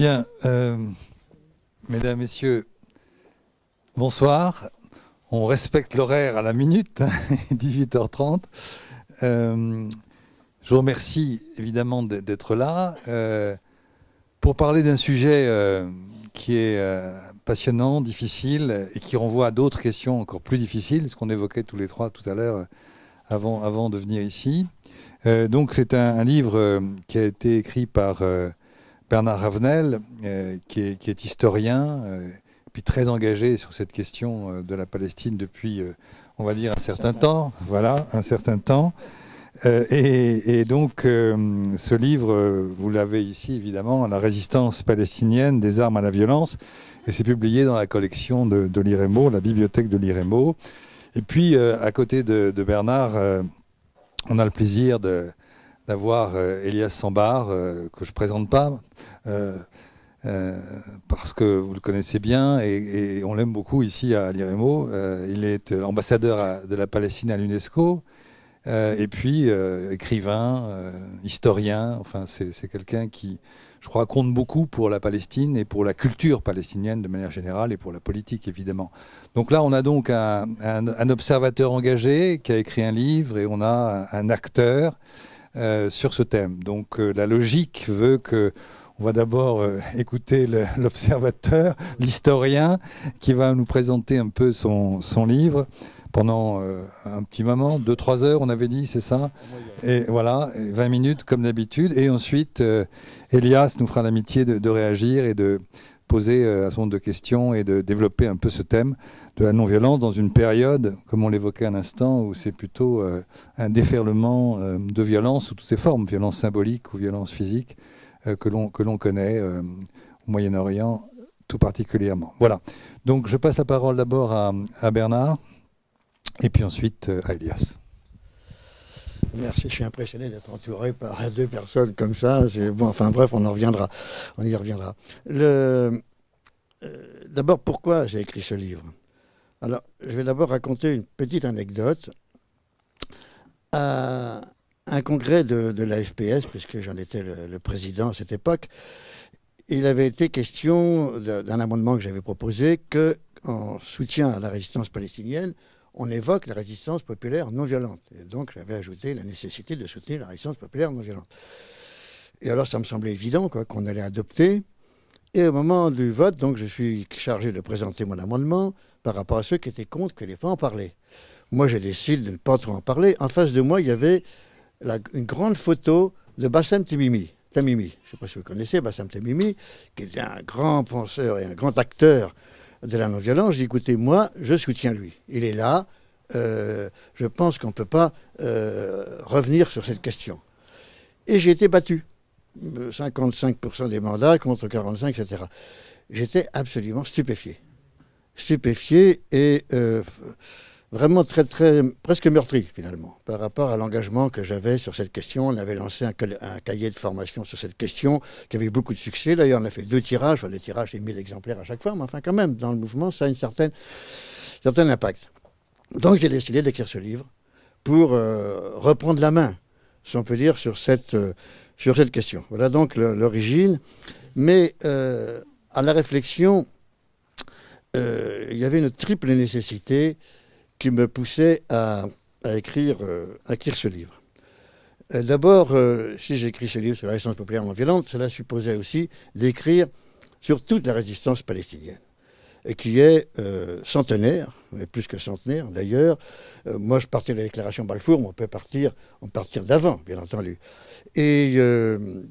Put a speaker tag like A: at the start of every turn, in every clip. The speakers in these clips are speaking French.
A: Bien, mesdames, messieurs, bonsoir. On respecte l'horaire à la minute, 18h30. Je vous remercie évidemment d'être là pour parler d'un sujet qui est passionnant, difficile et qui renvoie à d'autres questions encore plus difficiles, ce qu'on évoquait tous les trois tout à l'heure avant de venir ici. Donc c'est un livre qui a été écrit par Bernard Ravenel, qui est historien, puis très engagé sur cette question de la Palestine depuis, on va dire, un certain temps. Voilà, un certain temps. Et donc, ce livre, vous l'avez ici, évidemment, La résistance palestinienne, des armes à la violence, et c'est publié dans la collection de l'IREMO, la bibliothèque de l'IREMO. Et puis, à côté de Bernard, on a le plaisir d'avoir Elias Sambar, que je ne présente pas, parce que vous le connaissez bien et on l'aime beaucoup ici à l'IREMO. Il est ambassadeur de la Palestine à l'UNESCO, et puis écrivain, historien. Enfin, c'est quelqu'un qui, je crois, compte beaucoup pour la Palestine et pour la culture palestinienne de manière générale et pour la politique, évidemment. Donc là, on a donc un observateur engagé qui a écrit un livre et on a un acteur sur ce thème. Donc la logique veut que on va d'abord écouter l'observateur, l'historien, qui va nous présenter un peu son livre pendant un petit moment, 2-3 heures, on avait dit, c'est ça? Et voilà, 20 minutes comme d'habitude. Et ensuite, Elias nous fera l'amitié de réagir et de poser un certain nombre de questions et de développer un peu ce thème de la non-violence dans une période, comme on l'évoquait à l'instant, où c'est plutôt un déferlement de violence sous toutes ses formes, violence symbolique ou violence physique, que l'on connaît au Moyen-Orient tout particulièrement. Voilà. Donc je passe la parole d'abord à Bernard et puis ensuite à Elias.
B: Merci, je suis impressionné d'être entouré par deux personnes comme ça. Bon, enfin bref, on y reviendra. D'abord, pourquoi j'ai écrit ce livre? Alors, je vais d'abord raconter une petite anecdote. À un congrès de la FPS, puisque j'en étais le président à cette époque, il avait été question d'un amendement que j'avais proposé que, en soutien à la résistance palestinienne, on évoque la résistance populaire non violente. Et donc, j'avais ajouté la nécessité de soutenir la résistance populaire non violente. Et alors, ça me semblait évident qu'on allait adopter. Et au moment du vote, donc, je suis chargé de présenter mon amendement par rapport à ceux qui étaient contre que les pas en parler. Moi, j'ai décidé de ne pas trop en parler. En face de moi, il y avait une grande photo de Bassem Tamimi. Je ne sais pas si vous connaissez Bassem Tamimi, qui était un grand penseur et un grand acteur de la non-violence. J'ai dit, écoutez, moi, je soutiens lui. Il est là. Je pense qu'on ne peut pas revenir sur cette question. Et j'ai été battu. 55% des mandats contre 45%, etc. J'étais absolument stupéfié. Stupéfié et vraiment presque meurtri, finalement, par rapport à l'engagement que j'avais sur cette question. On avait lancé un cahier de formation sur cette question, qui avait eu beaucoup de succès. D'ailleurs, on a fait 2 tirages. Enfin, les tirages, c'est 1000 exemplaires à chaque fois, mais enfin, quand même, dans le mouvement, ça a un certain impact. Donc, j'ai décidé d'écrire ce livre pour reprendre la main, si on peut dire, sur cette question. Voilà donc l'origine. Mais à la réflexion, il y avait une triple nécessité qui me poussait à écrire ce livre. D'abord, si j'écris ce livre sur la résistance populaire non violente, cela supposait aussi d'écrire sur toute la résistance palestinienne, et qui est centenaire, mais plus que centenaire d'ailleurs. Moi, je partais de la déclaration Balfour, mais on peut partir d'avant, bien entendu. Et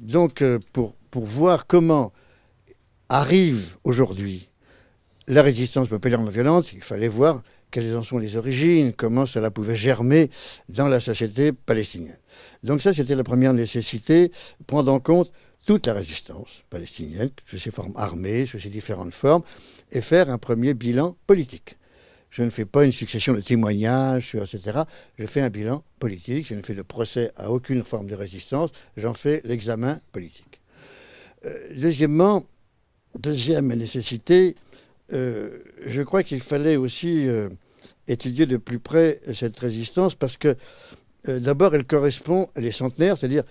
B: donc, pour voir comment arrive aujourd'hui la résistance populaire non violente, il fallait voir quelles en sont les origines, comment cela pouvait germer dans la société palestinienne. Donc ça, c'était la première nécessité, prendre en compte toute la résistance palestinienne, sous ses formes armées, sous ses différentes formes, et faire un premier bilan politique. Je ne fais pas une succession de témoignages, etc. Je fais un bilan politique. Je ne fais de procès à aucune forme de résistance. J'en fais l'examen politique. Deuxième nécessité, je crois qu'il fallait aussi étudier de plus près cette résistance parce que, d'abord, elle est centenaire, c'est-à-dire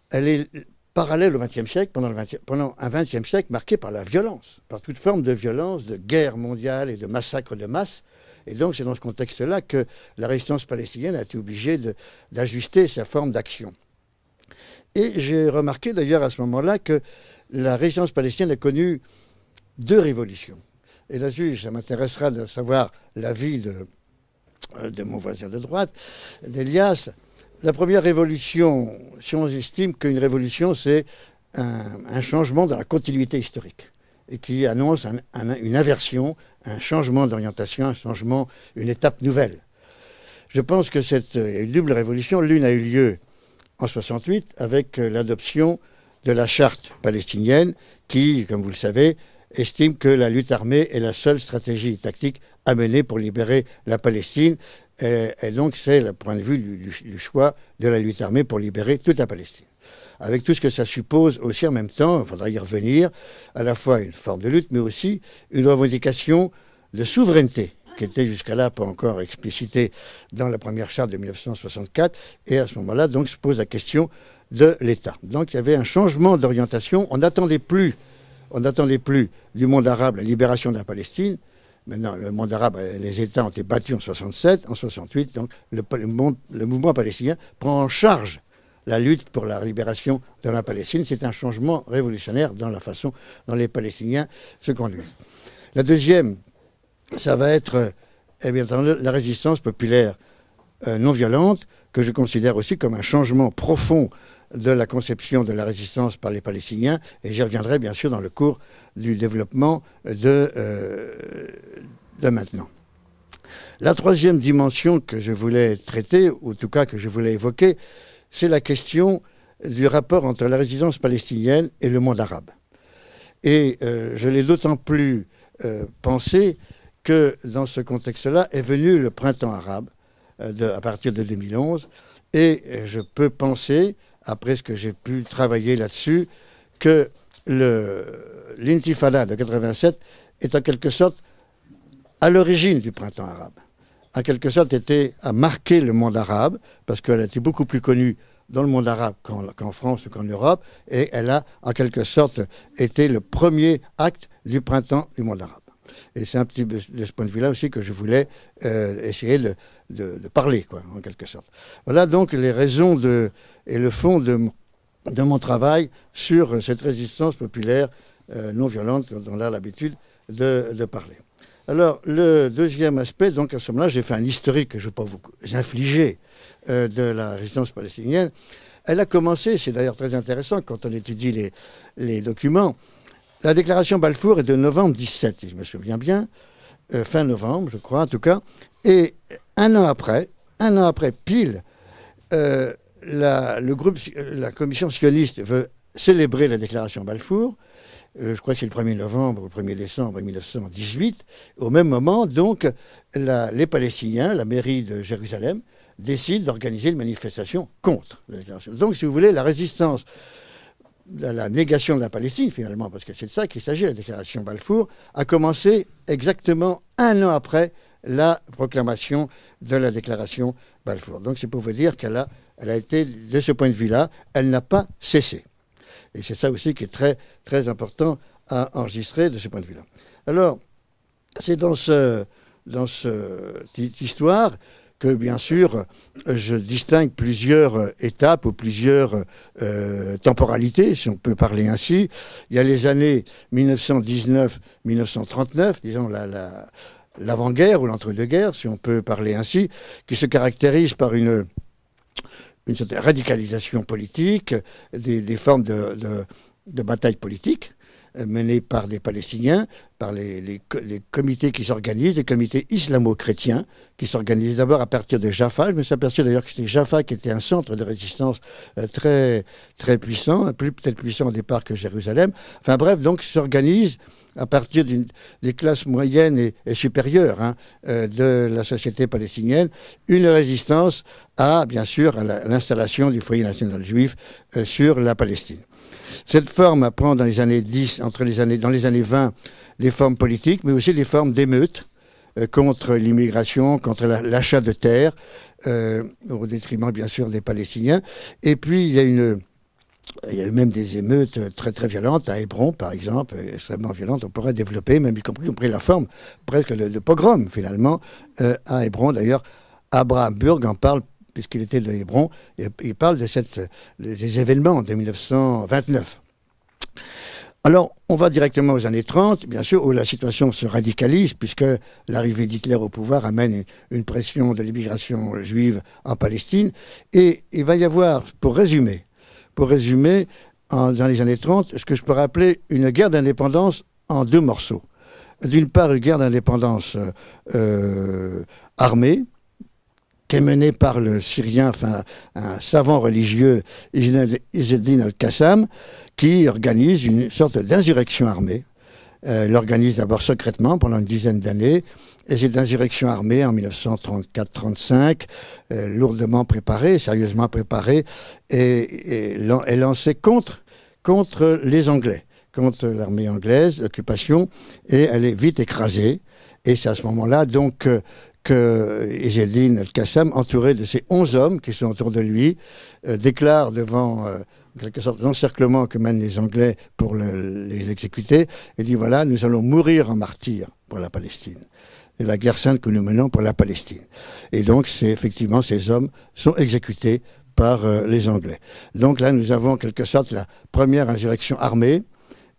B: elle est parallèle au XXe siècle, pendant un XXe siècle marqué par la violence, par toute forme de violence, de guerre mondiale et de massacres de masse. Et donc c'est dans ce contexte-là que la résistance palestinienne a été obligée d'ajuster sa forme d'action. Et j'ai remarqué d'ailleurs à ce moment-là que la résistance palestinienne a connu deux révolutions. Et là-dessus, ça m'intéressera de savoir l'avis de mon voisin de droite, d'Elias. La première révolution, si on estime qu'une révolution, c'est un changement dans la continuité historique et qui annonce une inversion, un changement d'orientation, un changement, une étape nouvelle. Je pense que cette une double révolution, l'une a eu lieu en 68 avec l'adoption de la charte palestinienne qui, comme vous le savez, estime que la lutte armée est la seule stratégie tactique à mener pour libérer la Palestine. Et donc c'est le point de vue du choix de la lutte armée pour libérer toute la Palestine. Avec tout ce que ça suppose aussi en même temps, il faudra y revenir, à la fois une forme de lutte, mais aussi une revendication de souveraineté, qui était jusqu'à là pas encore explicitée dans la première charte de 1964. Et à ce moment-là, donc, se pose la question de l'État. Donc il y avait un changement d'orientation. On n'attendait plus du monde arabe la libération de la Palestine. Maintenant, le monde arabe, les États ont été battus en 67, en 68. Donc le mouvement palestinien prend en charge la lutte pour la libération de la Palestine. C'est un changement révolutionnaire dans la façon dont les Palestiniens se conduisent. La deuxième, ça va être bien entendu, la résistance populaire non violente, que je considère aussi comme un changement profond de la conception de la résistance par les Palestiniens, et j'y reviendrai bien sûr dans le cours du développement de maintenant. La troisième dimension que je voulais traiter, ou en tout cas que je voulais évoquer, c'est la question du rapport entre la résistance palestinienne et le monde arabe. Et je l'ai d'autant plus pensé que dans ce contexte-là est venu le printemps arabe à partir de 2011, et je peux penser, après ce que j'ai pu travailler là-dessus, que l'intifada de 87 est en quelque sorte à l'origine du printemps arabe. En quelque sorte, a marqué le monde arabe, parce qu'elle a été beaucoup plus connue dans le monde arabe qu'en France ou qu'en Europe, et elle a en quelque sorte été le premier acte du printemps du monde arabe. Et c'est un petit peu de ce point de vue-là aussi que je voulais essayer de parler, quoi, en quelque sorte. Voilà donc les raisons et le fond de mon travail sur cette résistance populaire non violente dont on a l'habitude de parler. Alors, le deuxième aspect, donc à ce moment-là, j'ai fait un historique que je ne vais pas vous infliger de la résistance palestinienne. Elle a commencé, c'est d'ailleurs très intéressant quand on étudie les documents. La déclaration Balfour est de novembre 17, si je me souviens bien, fin novembre, je crois en tout cas. Et un an après pile, la commission sioniste veut célébrer la déclaration Balfour. Je crois que c'est le 1er novembre ou le 1er décembre 1918. Au même moment, donc, les Palestiniens, la mairie de Jérusalem, décident d'organiser une manifestation contre la déclaration. Donc, si vous voulez, la résistance, la négation de la Palestine, finalement, parce que c'est de ça qu'il s'agit, la déclaration Balfour, a commencé exactement un an après la proclamation de la déclaration Balfour. Donc, c'est pour vous dire qu'elle a été, de ce point de vue-là, elle n'a pas cessé. Et c'est ça aussi qui est très, très important à enregistrer de ce point de vue-là. Alors, c'est dans cette histoire que, bien sûr, je distingue plusieurs étapes ou plusieurs temporalités, si on peut parler ainsi. Il y a les années 1919-1939, disons l'avant-guerre ou l'entre-deux-guerres, si on peut parler ainsi, qui se caractérise par une certaine radicalisation politique, des formes de bataille politique menées par des Palestiniens, par les comités qui s'organisent, les comités islamo-chrétiens qui s'organisent d'abord à partir de Jaffa. Je me suis aperçu d'ailleurs que c'était Jaffa qui était un centre de résistance très, très puissant, peut-être puissant au départ que Jérusalem. Enfin bref, donc s'organisent à partir des classes moyennes et supérieures de la société palestinienne, une résistance bien sûr, à l'installation du foyer national juif sur la Palestine. Cette forme apprend dans les années 10, dans les années 20, des formes politiques, mais aussi des formes d'émeutes contre l'immigration, contre l'achat de terres, au détriment bien sûr des Palestiniens. Et puis il y a Il y a eu même des émeutes très très violentes à Hébron, par exemple, extrêmement violentes. On pourrait développer, même y compris la forme presque de pogrom, finalement, à Hébron. D'ailleurs, Abraham Burg en parle, puisqu'il était de Hébron, il parle des événements de 1929. Alors, on va directement aux années 30, bien sûr, où la situation se radicalise, puisque l'arrivée d'Hitler au pouvoir amène une pression de l'immigration juive en Palestine. Et il va y avoir, pour résumer, dans les années 30, ce que je pourrais appeler une guerre d'indépendance en deux morceaux. D'une part, une guerre d'indépendance armée, qui est menée par le Syrien, enfin un savant religieux, Izzeddin al-Qassam, qui organise une sorte d'insurrection armée. Il l'organise d'abord secrètement pendant une dizaine d'années, et cette insurrection armée en 1934-35, lourdement préparée, sérieusement préparée, est lancée contre les Anglais, contre l'armée anglaise, l'occupation, et elle est vite écrasée. Et c'est à ce moment-là donc que Izzeddin al-Qassam, entouré de ses 11 hommes qui sont autour de lui, déclare devant en quelque sorte l'encerclement que mènent les Anglais pour les exécuter, et dit voilà, nous allons mourir en martyrs pour la Palestine. C'est la guerre sainte que nous menons pour la Palestine. Et donc, effectivement, ces hommes sont exécutés par les Anglais. Donc là, nous avons en quelque sorte la première insurrection armée,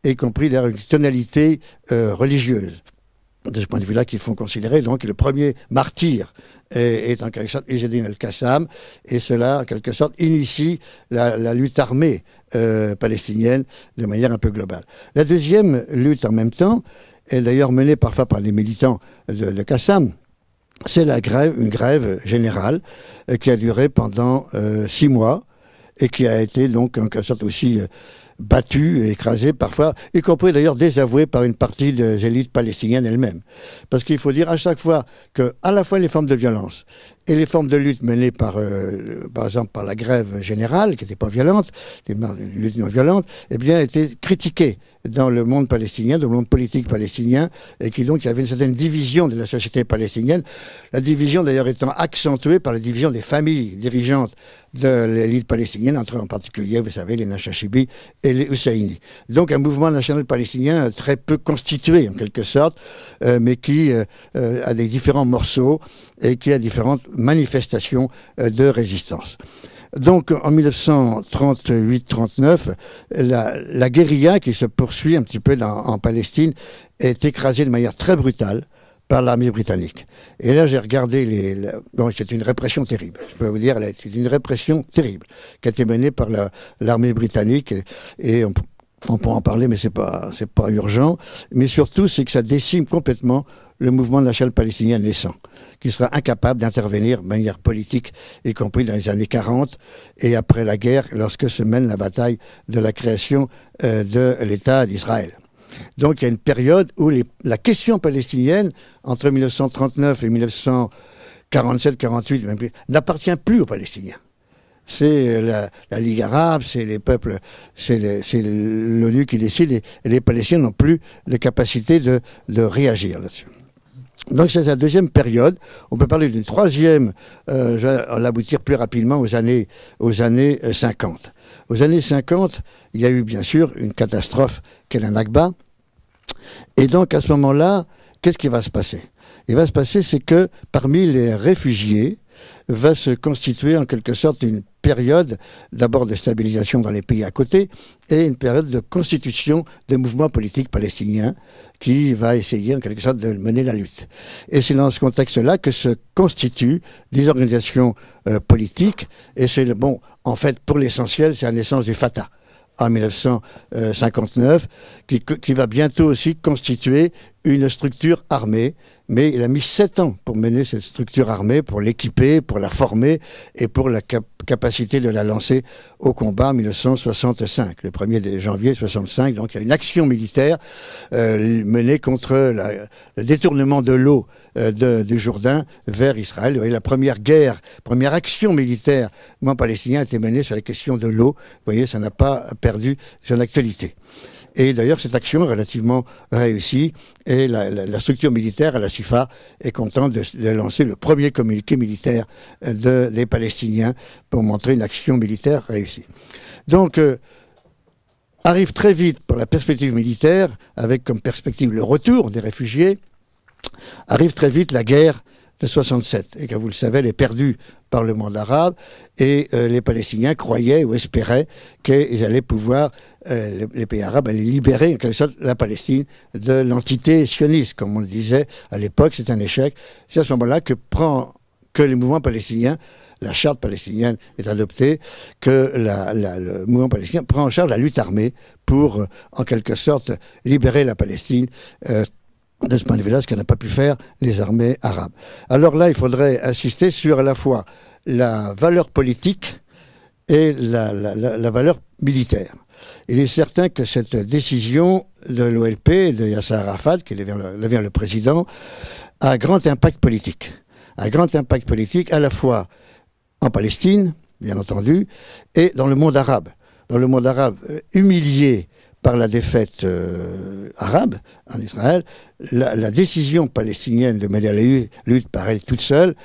B: y compris d'ailleurs une tonalité religieuse. De ce point de vue-là, qu'il faut considérer, donc, le premier martyr est en quelque sorte Izzeddin al-Qassam, et cela, en quelque sorte, initie la lutte armée palestinienne de manière un peu globale. La deuxième lutte en même temps, est d'ailleurs menée parfois par les militants de Qassam, c'est une grève générale qui a duré pendant 6 mois, et qui a été donc en quelque sorte aussi battu et écrasé parfois, y compris d'ailleurs désavoué par une partie des élites palestiniennes elles-mêmes. Parce qu'il faut dire à chaque fois que, à la fois les formes de violence et les formes de lutte menées par exemple par la grève générale, qui n'était pas violente, une lutte non violente, eh bien, étaient critiquées dans le monde palestinien, dans le monde politique palestinien, et qui donc il y avait une certaine division de la société palestinienne. La division d'ailleurs étant accentuée par la division des familles dirigeantes de l'élite palestinienne, entre en particulier, vous savez, les Nachachibi et les Husseini. Donc un mouvement national palestinien très peu constitué en quelque sorte, mais qui a des différents morceaux et qui a différentes manifestations de résistance. Donc en 1938-39, la guérilla qui se poursuit un petit peu en Palestine est écrasée de manière très brutale par l'armée britannique. Et là, j'ai regardé c'est une répression terrible. Je peux vous dire, c'est une répression terrible qui a été menée par l'armée britannique. Et on pourra en parler, mais c'est pas urgent. Mais surtout, c'est que ça décime complètement le mouvement national palestinien naissant, qui sera incapable d'intervenir de manière politique, y compris dans les années 40 et après la guerre, lorsque se mène la bataille de la création de l'État d'Israël. Donc il y a une période où la question palestinienne, entre 1939 et 1947-48, n'appartient plus aux Palestiniens. C'est la Ligue arabe, c'est les peuples, c'est l'ONU qui décide, et les Palestiniens n'ont plus la capacité de réagir là-dessus. Donc c'est la deuxième période. On peut parler d'une troisième, je vais l'aboutir plus rapidement aux années 50. Aux années 50, il y a eu bien sûr une catastrophe qu'est la Nakba. Et donc à ce moment-là, qu'est-ce qui va se passer? Il va se passer, c'est que parmi les réfugiés, va se constituer en quelque sorte une période d'abord de stabilisation dans les pays à côté et une période de constitution des mouvements politiques palestiniens qui va essayer en quelque sorte de mener la lutte. Et c'est dans ce contexte-là que se constituent des organisations politiques, et c'est en fait pour l'essentiel, c'est la naissance du Fatah en 1959, qui va bientôt aussi constituer une structure armée, mais il a mis 7 ans pour mener cette structure armée, pour l'équiper, pour la former et pour la capacité de la lancer au combat en 1965, le 1er janvier 1965. Donc il y a une action militaire menée contre le détournement de l'eau du Jourdain vers Israël. Vous voyez, la première action militaire palestinien a été menée sur la question de l'eau. Vous voyez, ça n'a pas perdu son actualité. Et d'ailleurs, cette action est relativement réussie, et la structure militaire, la SIFA, est contente de lancer le premier communiqué militaire des Palestiniens pour montrer une action militaire réussie. Donc, arrive très vite pour la perspective militaire, avec comme perspective le retour des réfugiés, arrive très vite la guerre de 67. Et comme vous le savez, elle est perdue par le monde arabe, et les Palestiniens croyaient ou espéraient qu'ils allaient pouvoir, les pays arabes, allaient libérer en quelque sorte la Palestine de l'entité sioniste. Comme on le disait à l'époque, c'est un échec. C'est à ce moment-là que les mouvements palestiniens, la charte palestinienne est adoptée, que le mouvement palestinien prend en charge la lutte armée pour, en quelque sorte, libérer la Palestine de ce point de vue-là, ce que n'a pas pu faire les armées arabes. Alors là, il faudrait insister sur à la fois la valeur politique et la valeur militaire. Il est certain que cette décision de l'OLP, de Yasser Arafat, qui devient le président, a un grand impact politique. Un grand impact politique à la fois en Palestine, bien entendu, et dans le monde arabe. Dans le monde arabe, humilié par la défaite arabe en Israël, la décision palestinienne de mener la lutte par elle toute seule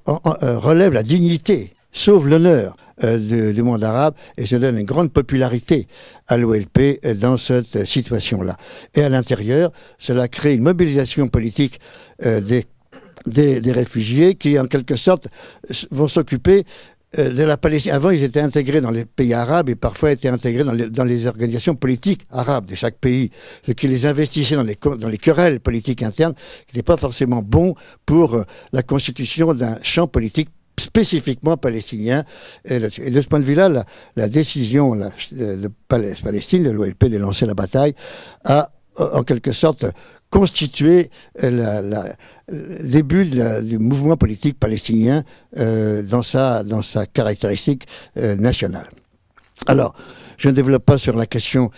B: relève la dignité, sauve l'honneur du monde arabe et se donne une grande popularité à l'OLP dans cette situation-là. Et à l'intérieur, cela crée une mobilisation politique des réfugiés qui, en quelque sorte, vont s'occuper de la Palestine. Avant, ils étaient intégrés dans les pays arabes et parfois étaient intégrés dans les organisations politiques arabes de chaque pays, ce qui les investissait dans les querelles politiques internes, qui n'était pas forcément bon pour la constitution d'un champ politique spécifiquement palestinien. Et de ce point de vue-là, la décision de Palestine, de l'OLP, de lancer la bataille, a en quelque sorte constitué le début du mouvement politique palestinien dans sa caractéristique nationale. Alors, je ne développe pas sur la question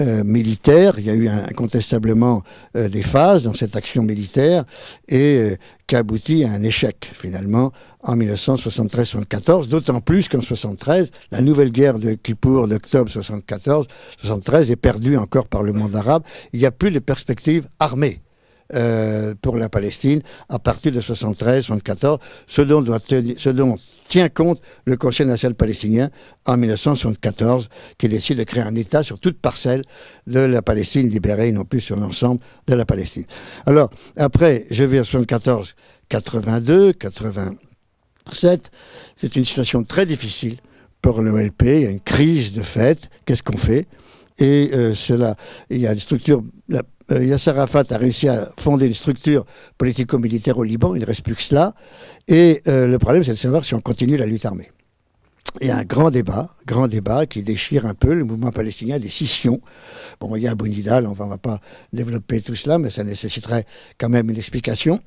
B: militaire. Il y a eu incontestablement des phases dans cette action militaire et qui a abouti à un échec finalement en 1973-74, d'autant plus qu'en 1973, la nouvelle guerre de Kippour d'octobre 1973 est perdue encore par le monde arabe. Il n'y a plus de perspective armée pour la Palestine à partir de 73-74, ce dont tient compte le Conseil national palestinien en 1974, qui décide de créer un État sur toute parcelle de la Palestine libérée, et non plus sur l'ensemble de la Palestine. Alors, après, je vais à 74, 82, 87, c'est une situation très difficile pour l'OLP, il y a une crise de fait, qu'est-ce qu'on fait? Et il y a une structure... Yasser Arafat a réussi à fonder une structure politico-militaire au Liban, il ne reste plus que cela. Et le problème, c'est de savoir si on continue la lutte armée. Il y a un grand débat qui déchire un peu le mouvement palestinien des scissions. Bon, il y a Bounidal, on va pas développer tout cela, mais ça nécessiterait quand même une explication.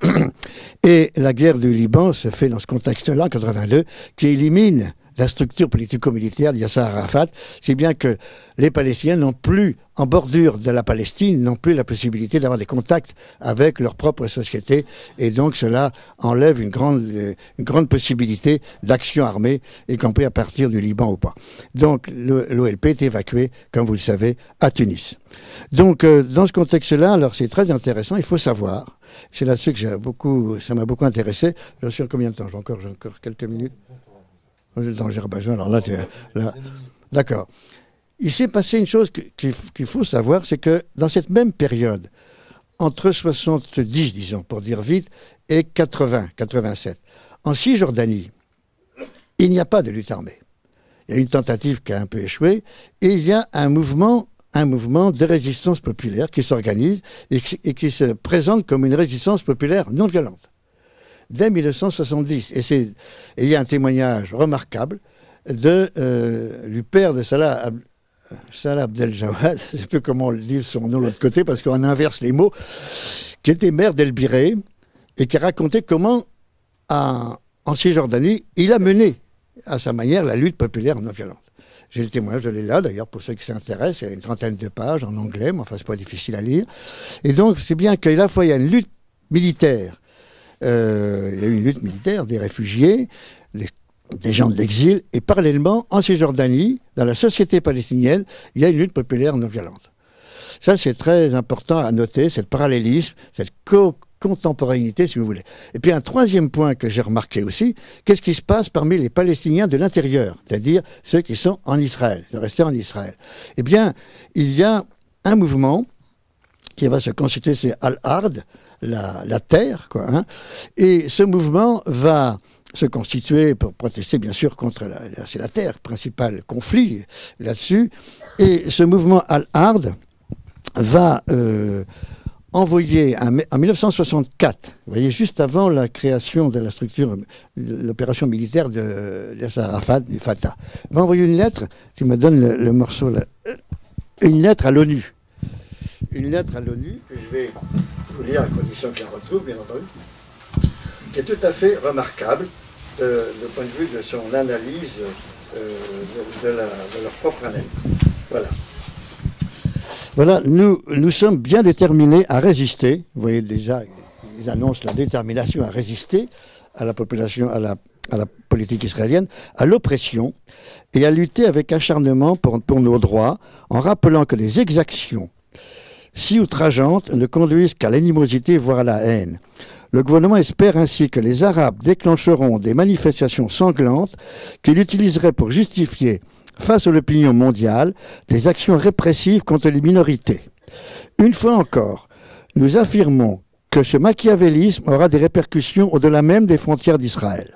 B: Et la guerre du Liban se fait dans ce contexte-là, en 82, qui élimine la structure politico-militaire de Yasser Arafat, c'est bien que les Palestiniens n'ont plus, en bordure de la Palestine, n'ont plus la possibilité d'avoir des contacts avec leur propre société, et donc cela enlève une grande possibilité d'action armée, y compris à partir du Liban ou pas. Donc l'OLP est évacué, comme vous le savez, à Tunis. Donc dans ce contexte-là, alors c'est très intéressant, il faut savoir, c'est là-dessus que ça m'a beaucoup intéressé. Je suis en combien de temps? J'ai encore quelques minutes. Dans Azerbaïdjan, alors là, d'accord. Il s'est passé une chose qu'il faut savoir, c'est que dans cette même période, entre 70, disons, pour dire vite, et 80, 87, en Cisjordanie, il n'y a pas de lutte armée. Il y a une tentative qui a un peu échoué, et il y a un mouvement de résistance populaire qui s'organise et qui se présente comme une résistance populaire non violente. Dès 1970. Et il y a un témoignage remarquable du père de Salah Abdel Jawad, je ne sais plus comment on le dit son nom de l'autre côté, parce qu'on inverse les mots, qui était maire d'El Biré et qui racontait comment, en Cisjordanie, il a mené à sa manière la lutte populaire non violente. J'ai le témoignage, je l'ai là d'ailleurs, pour ceux qui s'intéressent, il y a une trentaine de pages en anglais, mais enfin c'est pas difficile à lire. Et donc c'est bien qu'à la fois il y a une lutte militaire, il y a eu une lutte militaire des réfugiés, des gens de l'exil, et parallèlement, en Cisjordanie, dans la société palestinienne, il y a une lutte populaire non violente. Ça, c'est très important à noter, ce parallélisme, cette contemporanéité, si vous voulez. Et puis un troisième point que j'ai remarqué aussi, qu'est-ce qui se passe parmi les Palestiniens de l'intérieur, c'est-à-dire ceux qui sont en Israël, de rester en Israël. Eh bien, il y a un mouvement qui va se constituer, c'est Al-Ard, la terre, quoi. Hein. Et ce mouvement va se constituer pour protester, bien sûr, contre c'est la terre, principal conflit là-dessus. Et ce mouvement Al-Ard va envoyer en 1964, vous voyez, juste avant la création de la structure, l'opération militaire de Yasser Arafat, du Fatah, va envoyer une lettre, tu me donnes le morceau là, une lettre à l'ONU. Une lettre à l'ONU, que je vais vous lire à condition que je la retrouve, bien entendu, qui est tout à fait remarquable du point de vue de son analyse de leur propre analyse. Voilà. Voilà, nous sommes bien déterminés à résister. Vous voyez déjà, ils annoncent la détermination à résister à la population, à la politique israélienne, à l'oppression, et à lutter avec acharnement pour nos droits, en rappelant que les exactions si outrageantes ne conduisent qu'à l'animosité, voire à la haine. Le gouvernement espère ainsi que les Arabes déclencheront des manifestations sanglantes qu'il utiliserait pour justifier, face à l'opinion mondiale, des actions répressives contre les minorités. Une fois encore, nous affirmons que ce machiavélisme aura des répercussions au-delà même des frontières d'Israël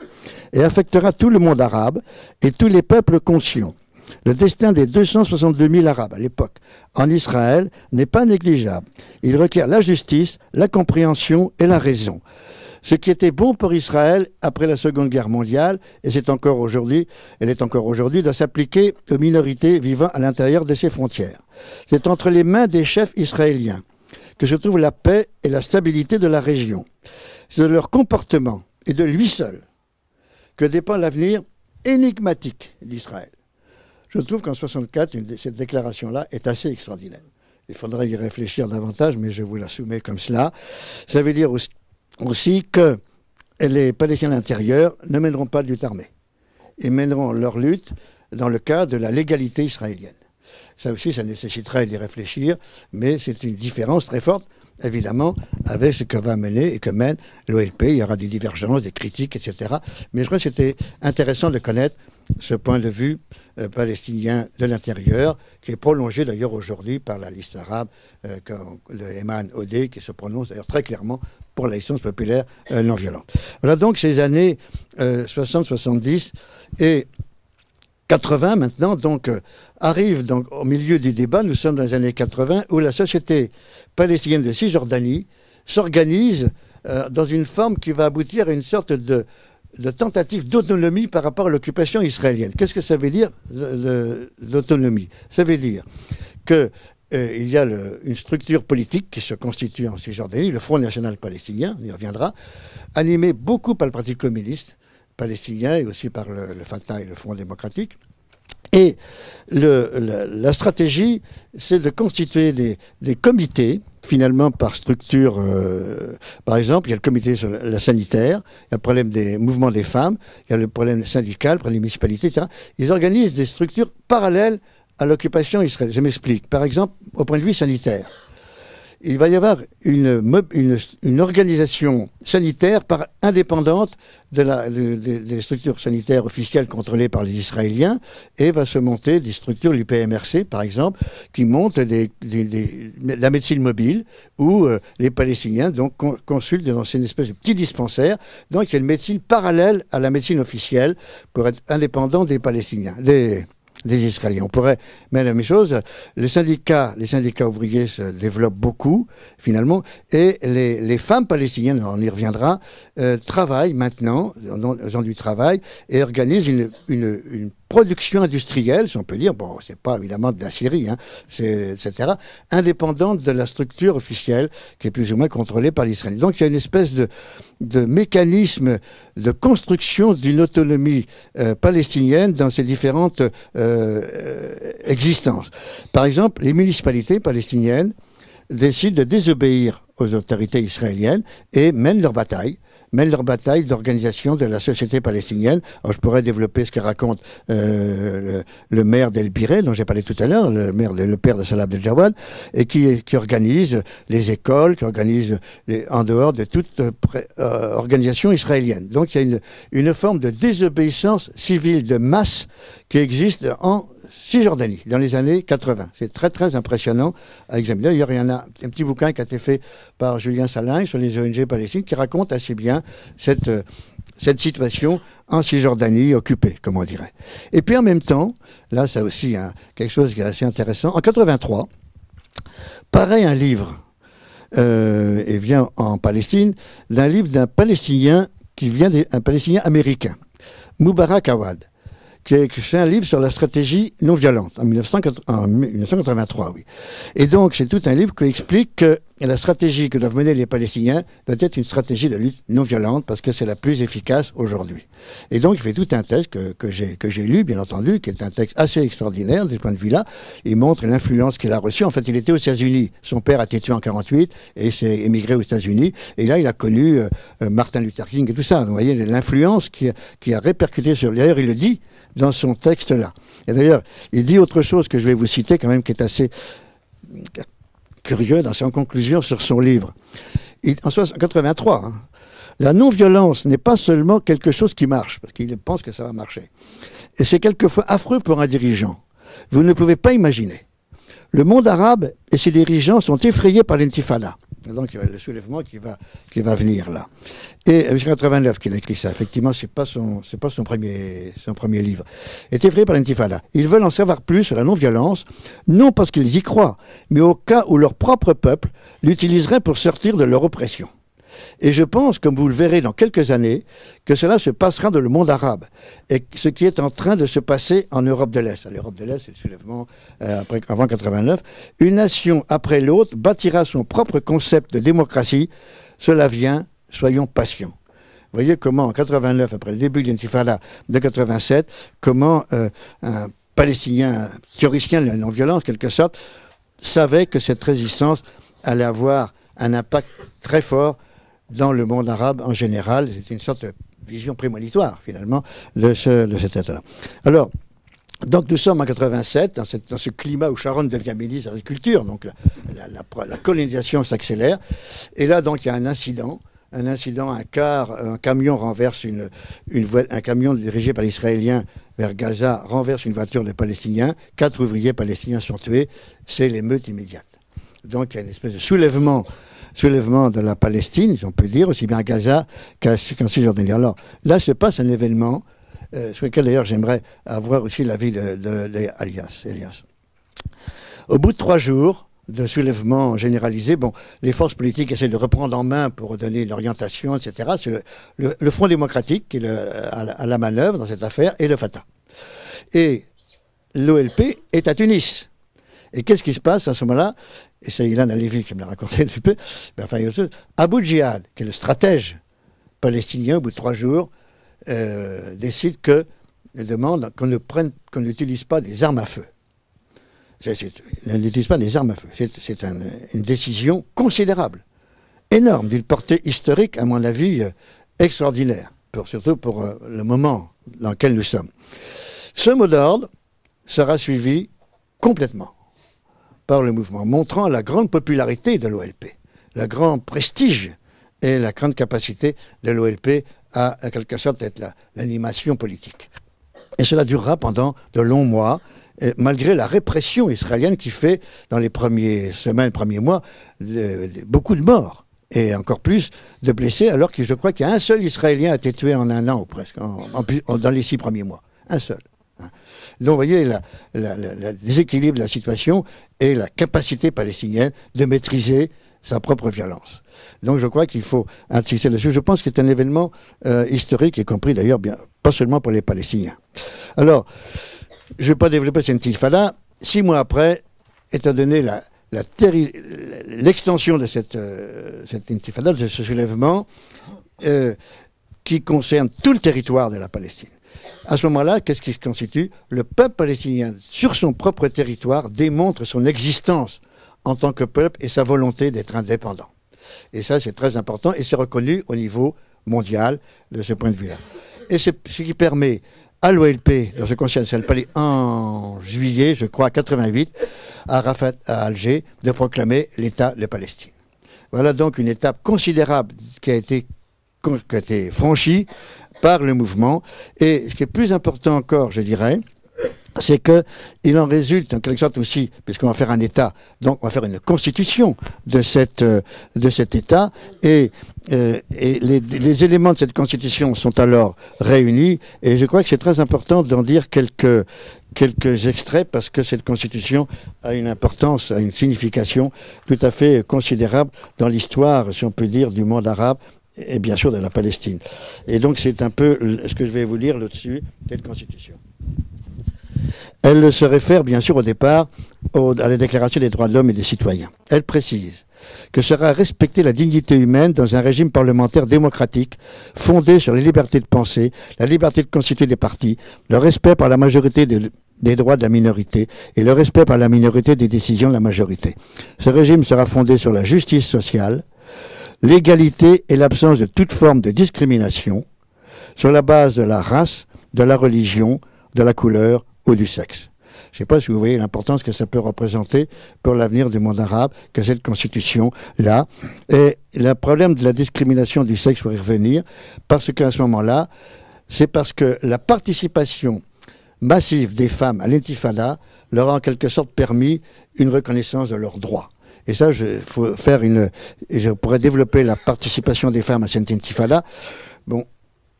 B: et affectera tout le monde arabe et tous les peuples conscients. Le destin des 262 000 Arabes à l'époque en Israël n'est pas négligeable. Il requiert la justice, la compréhension et la raison. Ce qui était bon pour Israël après la Seconde Guerre mondiale, et elle est encore aujourd'hui, doit s'appliquer aux minorités vivant à l'intérieur de ses frontières. C'est entre les mains des chefs israéliens que se trouve la paix et la stabilité de la région. C'est de leur comportement et de lui seul que dépend l'avenir énigmatique d'Israël. Je trouve qu'en 1964, cette déclaration-là est assez extraordinaire. Il faudrait y réfléchir davantage, mais je vous la soumets comme cela. Ça veut dire aussi que les Palestiniens intérieurs ne mèneront pas de lutte armée. Ils mèneront leur lutte dans le cadre de la légalité israélienne. Ça aussi, ça nécessiterait d'y réfléchir, mais c'est une différence très forte, évidemment, avec ce que va mener et que mène l'OLP. Il y aura des divergences, des critiques, etc. Mais je crois que c'était intéressant de connaître ce point de vue palestinien de l'intérieur, qui est prolongé d'ailleurs aujourd'hui par la liste arabe, le Eman Odeh, qui se prononce d'ailleurs très clairement pour la licence populaire non violente. Voilà donc ces années 60, 70 et 80 maintenant, donc arrive donc au milieu du débat. Nous sommes dans les années 80 où la société palestinienne de Cisjordanie s'organise dans une forme qui va aboutir à une sorte de tentative d'autonomie par rapport à l'occupation israélienne. Qu'est-ce que ça veut dire, l'autonomie? Ça veut dire qu'il y a une structure politique qui se constitue en Cisjordanie, le Front National Palestinien, on y reviendra, animé beaucoup par le Parti communiste palestinien et aussi par le Fatah et le Front démocratique. Et la stratégie, c'est de constituer des comités, finalement par structure. Par exemple, il y a le comité sur la sanitaire, il y a le problème des mouvements des femmes, il y a le problème syndical, le problème des municipalités, etc. Ils organisent des structures parallèles à l'occupation israélienne. Je m'explique. Par exemple, au point de vue sanitaire, il va y avoir une organisation sanitaire indépendante des structures sanitaires officielles contrôlées par les Israéliens, et va se monter des structures, l'UPMRC par exemple, qui montent la médecine mobile, où les Palestiniens donc, consultent dans une espèce de petit dispensaire. Donc il y a une médecine parallèle à la médecine officielle pour être indépendant des Palestiniens, des Israéliens. On pourrait mettre la même chose. Les syndicats ouvriers se développent beaucoup, finalement, et les femmes palestiniennes, on y reviendra, travaillent maintenant, ont du travail, et organisent une production industrielle, si on peut dire, bon, c'est pas évidemment de la Syrie, hein, etc., indépendante de la structure officielle, qui est plus ou moins contrôlée par l'Israël. Donc il y a une espèce de mécanisme de construction d'une autonomie palestinienne dans ses différentes existences. Par exemple, les municipalités palestiniennes décident de désobéir aux autorités israéliennes et mènent leur bataille. mènent leur bataille d'organisation de la société palestinienne. Alors, je pourrais développer ce que raconte le maire d'El Biré, dont j'ai parlé tout à l'heure, le père de Salah Abdel-Jawad, et qui organise les écoles, qui organise en dehors de toute organisation israélienne. Donc il y a une forme de désobéissance civile de masse qui existe en Cisjordanie, dans les années 80. C'est très, très impressionnant à examiner. D'ailleurs, il y en a un petit bouquin qui a été fait par Julien Salin sur les ONG palestiniennes qui raconte assez bien cette situation en Cisjordanie occupée, comme on dirait. Et puis en même temps, là, c'est aussi quelque chose qui est assez intéressant. En 83, paraît un livre, et vient en Palestine, d'un livre d'un Palestinien qui vient d'un Palestinien américain, Mubarak Awad, qui a fait un livre sur la stratégie non violente, en 1983, oui. Et donc, c'est tout un livre qui explique que la stratégie que doivent mener les Palestiniens doit être une stratégie de lutte non violente, parce que c'est la plus efficace aujourd'hui. Et donc, il fait tout un texte que j'ai lu, bien entendu, qui est un texte assez extraordinaire de ce point de vue-là. Il montre l'influence qu'il a reçue. En fait, il était aux États-Unis. Son père a été tué en 48 et s'est émigré aux États-Unis. Et là, il a connu Martin Luther King et tout ça. Donc, vous voyez, l'influence qui a répercuté sur lui. D'ailleurs, il le dit dans son texte-là. Et d'ailleurs, il dit autre chose que je vais vous citer quand même, qui est assez curieux dans ses conclusions sur son livre. En 1983, hein, la non-violence n'est pas seulement quelque chose qui marche, parce qu'il pense que ça va marcher. Et c'est quelquefois affreux pour un dirigeant. Vous ne pouvez pas imaginer. Le monde arabe et ses dirigeants sont effrayés par l'intifada. Donc il y a le soulèvement qui va venir là. Et c'est en 89 qu'il a écrit ça. Effectivement, c'est pas son premier livre. Est effrayé par l'intifada. Ils veulent en savoir plus sur la non-violence, non parce qu'ils y croient, mais au cas où leur propre peuple l'utiliserait pour sortir de leur oppression. Et je pense, comme vous le verrez dans quelques années, que cela se passera dans le monde arabe. Et ce qui est en train de se passer en Europe de l'Est. L'Europe de l'Est, c'est le soulèvement avant 89. Une nation après l'autre bâtira son propre concept de démocratie. Cela vient, soyons patients. Vous voyez comment, en 89, après le début de l'intifada de 87, comment un Palestinien, un théoricien de la non-violence, en quelque sorte, savait que cette résistance allait avoir un impact très fort dans le monde arabe en général. C'était une sorte de vision prémonitoire, finalement, de cet état-là. Alors, donc nous sommes en 87, dans ce climat où Sharon devient ministre de l'Agriculture, donc la colonisation s'accélère. Et là, donc, il y a un incident, un camion renverse un camion dirigé par l'Israélien vers Gaza renverse une voiture de Palestiniens, 4 ouvriers palestiniens sont tués, c'est l'émeute immédiate. Donc, il y a une espèce de soulèvement de la Palestine, si on peut dire, aussi bien à Gaza qu'en Cisjordanie. Alors là se passe un événement sur lequel d'ailleurs j'aimerais avoir aussi l'avis d'Elias. Au bout de 3 jours de soulèvement généralisé, les forces politiques essaient de reprendre en main pour donner une orientation, etc. C'est le Front démocratique qui est à la manœuvre dans cette affaire, et le Fatah. Et l'OLP est à Tunis. Et qu'est-ce qui se passe à ce moment-là? Et c'est Ilan Halevi qui me l'a raconté un petit peu. Abu Djihad, qui est le stratège palestinien, au bout de 3 jours, décide demande qu'on n'utilise pas des armes à feu. On n'utilise pas des armes à feu. C'est une décision considérable, énorme, d'une portée historique, à mon avis, extraordinaire, surtout pour le moment dans lequel nous sommes. Ce mot d'ordre sera suivi complètement par le mouvement, montrant la grande popularité de l'OLP, le grand prestige et la grande capacité de l'OLP à quelque sorte, être l'animation politique. Et cela durera pendant de longs mois, malgré la répression israélienne qui fait, dans les premières semaines, premiers mois, beaucoup de morts, et encore plus de blessés, alors que je crois qu'il y a un seul Israélien a été tué en 1 an, ou presque, dans les 6 premiers mois. Un seul. Donc, vous voyez, le déséquilibre de la situation et la capacité palestinienne de maîtriser sa propre violence. Donc, je crois qu'il faut insister dessus. Je pense que c'est un événement historique, y compris d'ailleurs, pas seulement pour les Palestiniens. Alors, je ne vais pas développer cette intifada. 6 mois après, étant donné l'extension de cette intifada, de ce soulèvement, qui concerne tout le territoire de la Palestine. À ce moment-là, qu'est-ce qui se constitue? Le peuple palestinien, sur son propre territoire, démontre son existence en tant que peuple et sa volonté d'être indépendant. Et ça, c'est très important, et c'est reconnu au niveau mondiale de ce point de vue-là. Et c'est ce qui permet à l'OLP, dans ce Conseil national palais, en juillet, je crois, 88, à Arafat, à Alger, de proclamer l'État de Palestine. Voilà donc une étape considérable qui a été franchie par le mouvement. Et ce qui est plus important encore, je dirais, c'est qu'il en résulte en quelque sorte aussi, puisqu'on va faire un État, donc on va faire une constitution de cet État, et les éléments de cette constitution sont alors réunis, et je crois que c'est très important d'en dire quelques extraits, parce que cette constitution a une importance, a une signification tout à fait considérable dans l'histoire, si on peut dire, du monde arabe, et bien sûr de la Palestine. Et donc c'est un peu ce que je vais vous lire là-dessus, cette constitution. Elle se réfère bien sûr au départ à la Déclaration des droits de l'homme et des citoyens. Elle précise que sera respectée la dignité humaine dans un régime parlementaire démocratique fondé sur la liberté de penser, la liberté de constituer des partis, le respect par la majorité des droits de la minorité et le respect par la minorité des décisions de la majorité. Ce régime sera fondé sur la justice sociale, l'égalité et l'absence de toute forme de discrimination sur la base de la race, de la religion, de la couleur ou du sexe. Je ne sais pas si vous voyez l'importance que ça peut représenter pour l'avenir du monde arabe, que cette constitution-là. Et le problème de la discrimination du sexe, il faut y revenir, parce qu'à ce moment-là, c'est parce que la participation massive des femmes à l'intifada leur a en quelque sorte permis une reconnaissance de leurs droits. Et ça, je pourrais développer la participation des femmes à cette intifada. Bon,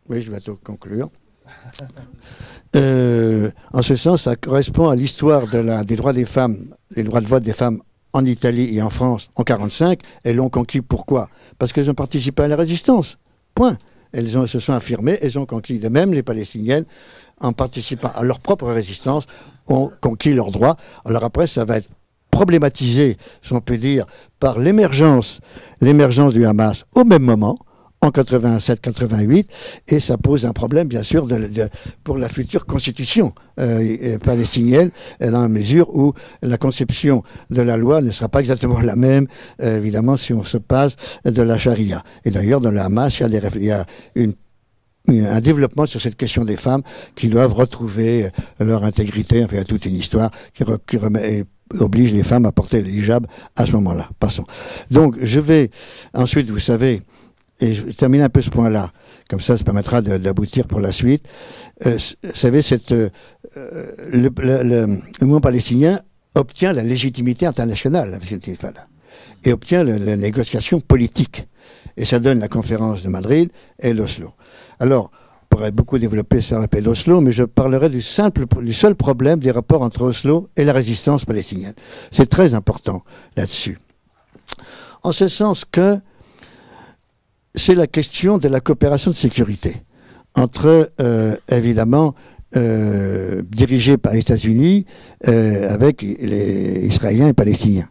B: oui, je vais tout conclure. En ce sens, ça correspond à l'histoire des droits des femmes, des droits de vote des femmes en Italie et en France en 1945. Elles l'ont conquis pourquoi? Parce qu'elles ont participé à la résistance. Point. Elles se sont affirmées, elles ont conquis. De même, les Palestiniennes, en participant à leur propre résistance, ont conquis leurs droits. Alors après, ça va être problématisé, si on peut dire, par l'émergence du Hamas au même moment, en 87-88, et ça pose un problème, bien sûr, pour la future constitution palestinienne, dans la mesure où la conception de la loi ne sera pas exactement la même, évidemment, si on se passe de la charia. Et d'ailleurs, dans le Hamas, il y a un développement sur cette question des femmes qui doivent retrouver leur intégrité. Enfin, il y a toute une histoire qui oblige les femmes à porter le hijab à ce moment-là. Passons. Donc, je vais ensuite, vous savez, et je termine un peu ce point-là, comme ça permettra d'aboutir pour la suite. Vous savez, le mouvement palestinien obtient la légitimité internationale avec cette intifada et obtient la négociation politique. Et ça donne la conférence de Madrid et l'Oslo. Alors, on pourrait beaucoup développer sur la paix d'Oslo, mais je parlerai du seul problème des rapports entre Oslo et la résistance palestinienne. C'est très important là-dessus. En ce sens que c'est la question de la coopération de sécurité entre, évidemment, dirigée par les États-Unis avec les Israéliens et les Palestiniens.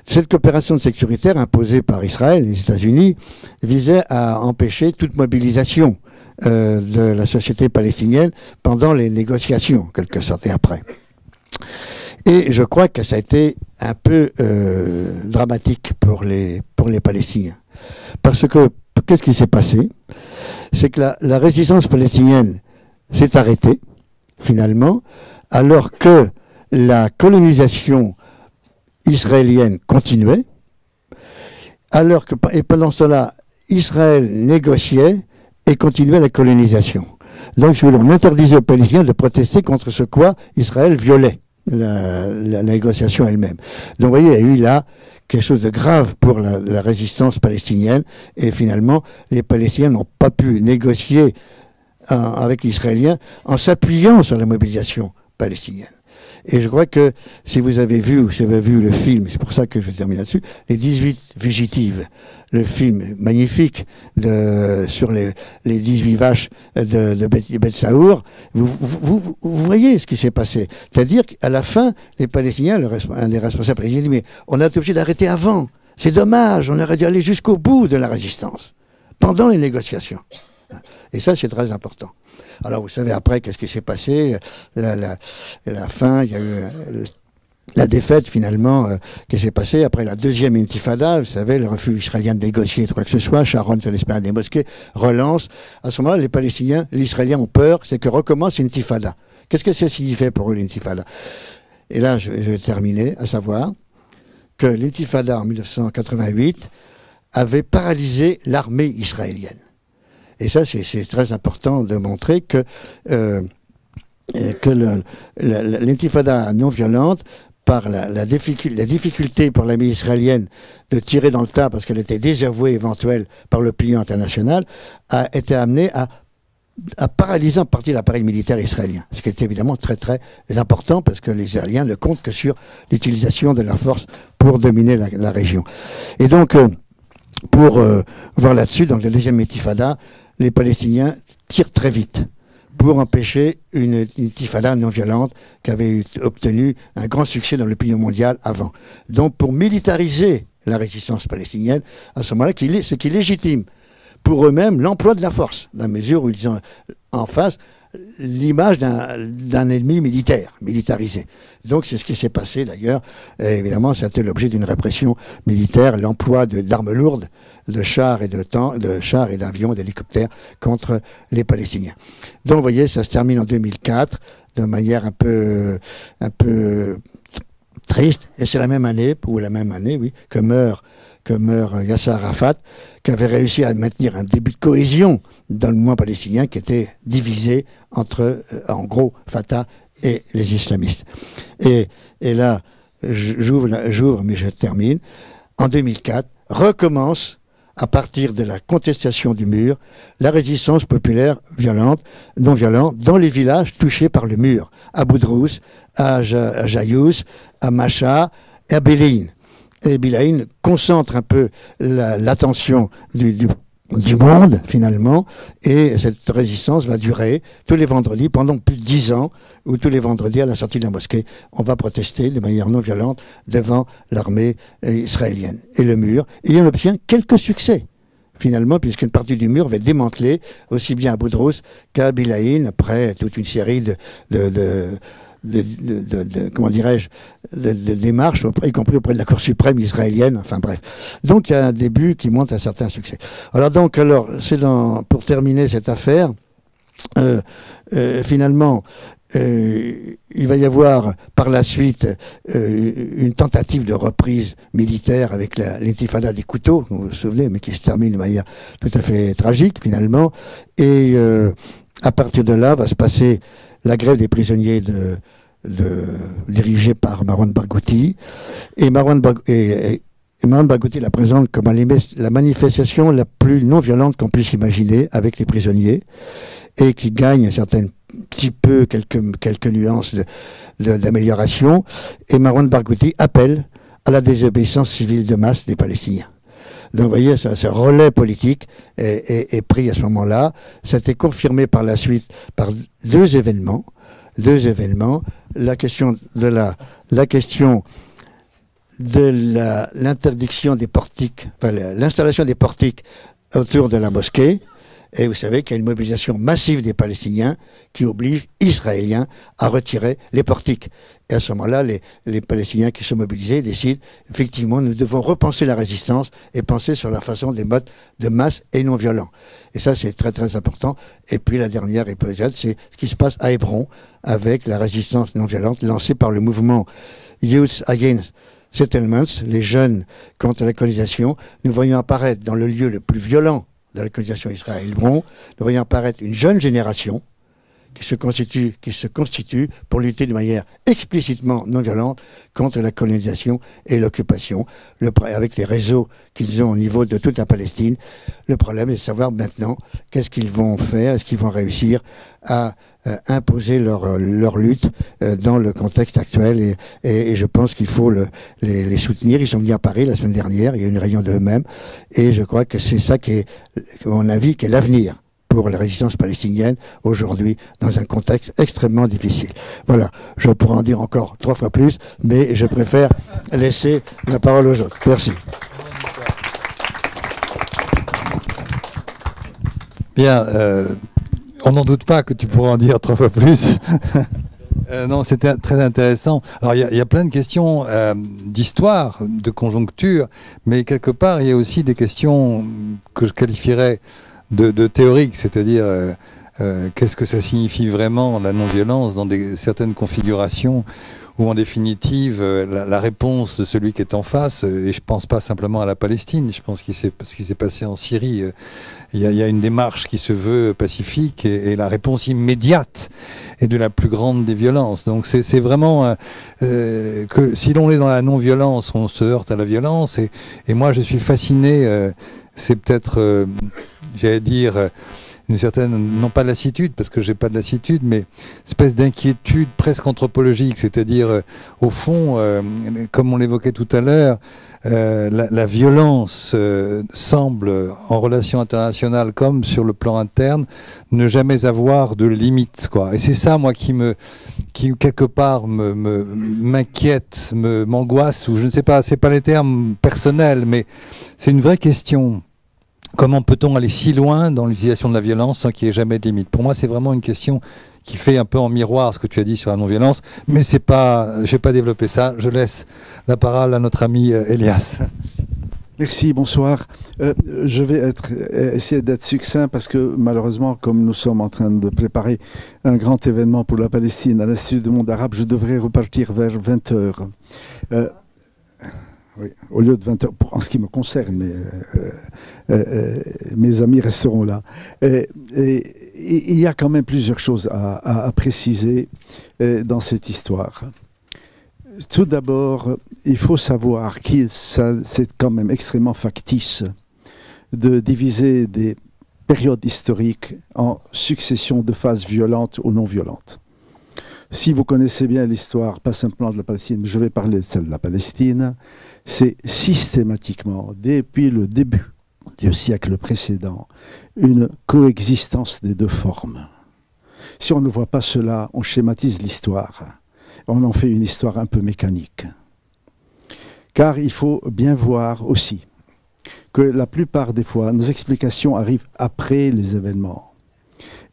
B: Cette coopération sécuritaire imposée par Israël et les États-Unis visait à empêcher toute mobilisation de la société palestinienne pendant les négociations, en quelque sorte, et après. Et je crois que ça a été un peu dramatique pour les Palestiniens. Parce que qu'est-ce qui s'est passé? C'est que la résistance palestinienne s'est arrêtée, finalement, alors que la colonisation israélienne continuait, et pendant cela, Israël négociait et continuait la colonisation. Donc, on interdisait aux Palestiniens de protester contre ce quoi Israël violait la négociation elle-même. Donc, vous voyez, il y a eu là quelque chose de grave pour la résistance palestinienne, et finalement, les Palestiniens n'ont pas pu négocier avec les Israéliens en s'appuyant sur la mobilisation palestinienne. Et je crois que si vous avez vu le film, c'est pour ça que je termine là-dessus, Les 18 Fugitives, le film magnifique sur les 18 vaches de Beth Saour, vous voyez ce qui s'est passé. C'est-à-dire qu'à la fin, les Palestiniens, un des responsables palestiniens dit « Mais on a été obligé d'arrêter avant. C'est dommage, on aurait dû aller jusqu'au bout de la résistance, pendant les négociations. » Et ça, c'est très important. Alors, vous savez, après, qu'est-ce qui s'est passé? La fin, il y a eu la défaite finalement qui s'est passée après la deuxième intifada, vous savez, le refus israélien de négocier quoi que ce soit, Sharon sur l'espérance des mosquées, relance. À ce moment-là, les Palestiniens, les Israéliens ont peur, c'est que recommence l'intifada. Qu'est-ce que ça signifie pour eux l'intifada? Et là, je vais terminer, à savoir que l'intifada en 1988 avait paralysé l'armée israélienne. Et ça, c'est très important de montrer que l'intifada non violente, par la difficulté pour l'armée israélienne de tirer dans le tas parce qu'elle était désavouée éventuelle par l'opinion internationale, a été amenée à paralyser en partie l'appareil militaire israélien. Ce qui est évidemment très très important parce que les Israéliens ne comptent que sur l'utilisation de la force pour dominer la région. Et donc, pour voir là-dessus, donc la deuxième intifada, les Palestiniens tirent très vite pour empêcher une intifada non violente qui avait obtenu un grand succès dans l'opinion mondiale avant. Donc pour militariser la résistance palestinienne, à ce moment-là, ce qui légitime pour eux-mêmes l'emploi de la force, dans la mesure où ils ont en face l'image d'un ennemi militarisé. Donc c'est ce qui s'est passé d'ailleurs. Et évidemment, c'était l'objet d'une répression militaire, l'emploi d'armes lourdes, de chars et d'avions, d'hélicoptères contre les Palestiniens. Donc vous voyez, ça se termine en 2004 de manière un peu triste. Et c'est la même année, oui, que meurt Yasser Arafat, qui avait réussi à maintenir un début de cohésion dans le mouvement palestinien qui était divisé entre, en gros, Fatah et les islamistes. Et là, j'ouvre, mais je termine. En 2004, recommence, à partir de la contestation du mur, la résistance populaire non violente, dans les villages touchés par le mur, à Boudrous, à Jayouz, à Macha et à Béléine. Et Béléine concentre un peu l'attention du monde, finalement, et cette résistance va durer tous les vendredis, pendant plus de 10 ans, où tous les vendredis, à la sortie de la mosquée, on va protester de manière non violente devant l'armée israélienne. Et le mur, et on obtient quelques succès, finalement, puisqu'une partie du mur va être démantelée, aussi bien à Boudrous qu'à Béléine, après toute une série de démarches, y compris auprès de la Cour suprême israélienne, enfin bref. Donc il y a un début qui monte à certains succès. C'est pour terminer cette affaire, finalement, il va y avoir par la suite une tentative de reprise militaire avec l'intifada des couteaux, vous vous souvenez, mais qui se termine de manière tout à fait tragique finalement. Et à partir de là va se passer la grève des prisonniers dirigée par Marwan Barghouti. Et Marwan Barghouti la présente comme la manifestation la plus non violente qu'on puisse imaginer avec les prisonniers, et qui gagne quelques nuances d'amélioration. Et Marwan Barghouti appelle à la désobéissance civile de masse des Palestiniens. Donc vous voyez, ce relais politique est pris à ce moment-là. Ça a été confirmé par la suite par deux événements. La question de l'interdiction des portiques, l'installation des portiques autour de la mosquée. Et vous savez qu'il y a une mobilisation massive des Palestiniens qui oblige Israéliens à retirer les portiques. Et à ce moment-là, les Palestiniens qui sont mobilisés décident, effectivement, nous devons repenser la résistance et penser sur la façon des modes de masse et non violents. Et ça, c'est très très important. Et puis la dernière épisode, c'est ce qui se passe à Hébron avec la résistance non violente lancée par le mouvement Youth Against Settlements, les jeunes contre la colonisation. Nous voyons apparaître dans le lieu le plus violent de la colonisation Israël-Hébron, nous voyons apparaître une jeune génération qui se constitue pour lutter de manière explicitement non violente contre la colonisation et l'occupation, avec les réseaux qu'ils ont au niveau de toute la Palestine. Le problème est de savoir maintenant qu'est-ce qu'ils vont faire, est-ce qu'ils vont réussir à imposer leur lutte dans le contexte actuel, et je pense qu'il faut les soutenir. Ils sont venus à Paris la semaine dernière, il y a eu une réunion d'eux-mêmes, et je crois que c'est ça qui est, à mon avis, qui est l'avenir pour la résistance palestinienne aujourd'hui dans un contexte extrêmement difficile. Voilà, je pourrais en dire encore 3 fois plus, mais je préfère laisser la parole aux autres. Merci.
A: Bien, on n'en doute pas que tu pourras en dire 3 fois plus. Non, c'était très intéressant. Alors, il y a plein de questions d'histoire, de conjoncture, mais quelque part, il y a aussi des questions que je qualifierais de théoriques, c'est-à-dire qu'est-ce que ça signifie vraiment, la non-violence, dans certaines configurations où, en définitive, la réponse de celui qui est en face, et je ne pense pas simplement à la Palestine, je pense ce qui s'est passé en Syrie, il y a une démarche qui se veut pacifique, et la réponse immédiate est de la plus grande des violences. Donc c'est vraiment que si l'on est dans la non-violence, on se heurte à la violence, et moi je suis fasciné, c'est peut-être, j'allais dire, une certaine, non pas lassitude, parce que j'ai pas de lassitude, mais une espèce d'inquiétude presque anthropologique, c'est-à-dire, au fond, comme on l'évoquait tout à l'heure, la violence semble, en relation internationale comme sur le plan interne, ne jamais avoir de limite, quoi. Et c'est ça, moi, qui quelque part m'inquiète, m'angoisse, ou je ne sais pas, c'est pas les termes personnels, mais c'est une vraie question. Comment peut-on aller si loin dans l'utilisation de la violence sans qu'il n'y ait jamais de limite? Pour moi, c'est vraiment une question qui fait un peu en miroir ce que tu as dit sur la non-violence, mais je ne vais pas développer ça. Je laisse la parole à notre ami Elias.
C: Merci, bonsoir. Je vais essayer d'être succinct parce que malheureusement, comme nous sommes en train de préparer un grand événement pour la Palestine à l'Institut du monde arabe, je devrais repartir vers 20 heures. Oui, au lieu de 20 heures, en ce qui me concerne, mes amis resteront là. Il y a quand même plusieurs choses à préciser dans cette histoire. Tout d'abord, il faut savoir que c'est quand même extrêmement factice de diviser des périodes historiques en succession de phases violentes ou non violentes. Si vous connaissez bien l'histoire, pas simplement de la Palestine, mais je vais parler de celle de la Palestine, c'est systématiquement, depuis le début du siècle précédent, une coexistence des deux formes. Si on ne voit pas cela, on schématise l'histoire. On en fait une histoire un peu mécanique. Car il faut bien voir aussi que la plupart des fois, nos explications arrivent après les événements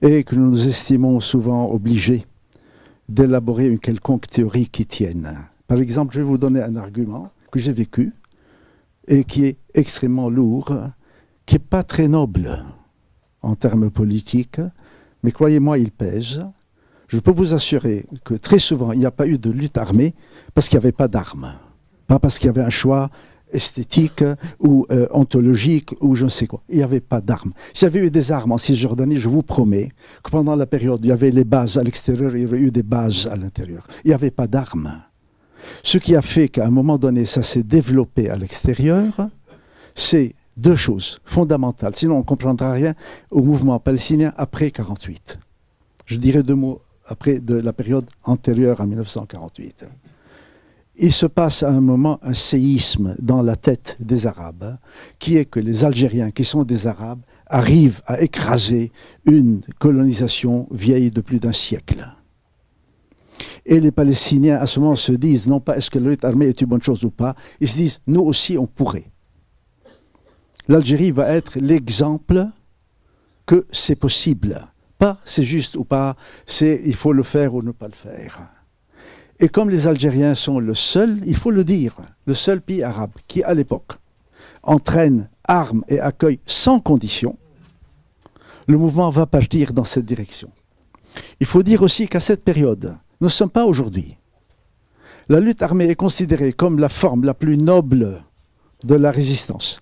C: et que nous nous estimons souvent obligés d'élaborer une quelconque théorie qui tienne. Par exemple, je vais vous donner un argument que j'ai vécu et qui est extrêmement lourd, qui n'est pas très noble en termes politiques, mais croyez-moi, il pèse. Je peux vous assurer que très souvent, il n'y a pas eu de lutte armée parce qu'il n'y avait pas d'armes. Pas parce qu'il y avait un choix esthétique ou ontologique ou je ne sais quoi. Il n'y avait pas d'armes. S'il y avait eu des armes en Cisjordanie, je vous promets que pendant la période où il y avait les bases à l'extérieur, il y avait eu des bases à l'intérieur. Il n'y avait pas d'armes. Ce qui a fait qu'à un moment donné, ça s'est développé à l'extérieur, c'est deux choses fondamentales. Sinon, on ne comprendra rien au mouvement palestinien après 1948. Je dirais deux mots après de la période antérieure à 1948. Il se passe à un moment un séisme dans la tête des Arabes, qui est que les Algériens, qui sont des Arabes, arrivent à écraser une colonisation vieille de plus d'un siècle. Et les Palestiniens, à ce moment, se disent, non pas est-ce que la lutte armée est une bonne chose ou pas, ils se disent, nous aussi, on pourrait. L'Algérie va être l'exemple que c'est possible. Pas c'est juste ou pas, c'est il faut le faire ou ne pas le faire. Et comme les Algériens sont le seul, il faut le dire, le seul pays arabe qui, à l'époque, entraîne, arme et accueille sans condition, le mouvement va partir dans cette direction. Il faut dire aussi qu'à cette période, nous ne sommes pas aujourd'hui. La lutte armée est considérée comme la forme la plus noble de la résistance.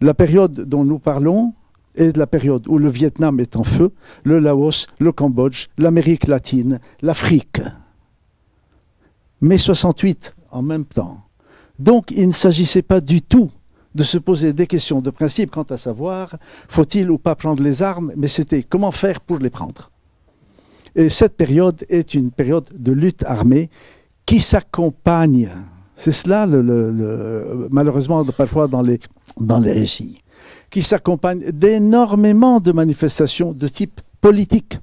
C: La période dont nous parlons est la période où le Vietnam est en feu, le Laos, le Cambodge, l'Amérique latine, l'Afrique. Mai 68 en même temps. Donc il ne s'agissait pas du tout de se poser des questions de principe quant à savoir faut-il ou pas prendre les armes, mais c'était comment faire pour les prendre. Et cette période est une période de lutte armée qui s'accompagne, c'est cela malheureusement parfois dans les récits, qui s'accompagne d'énormément de manifestations de type politique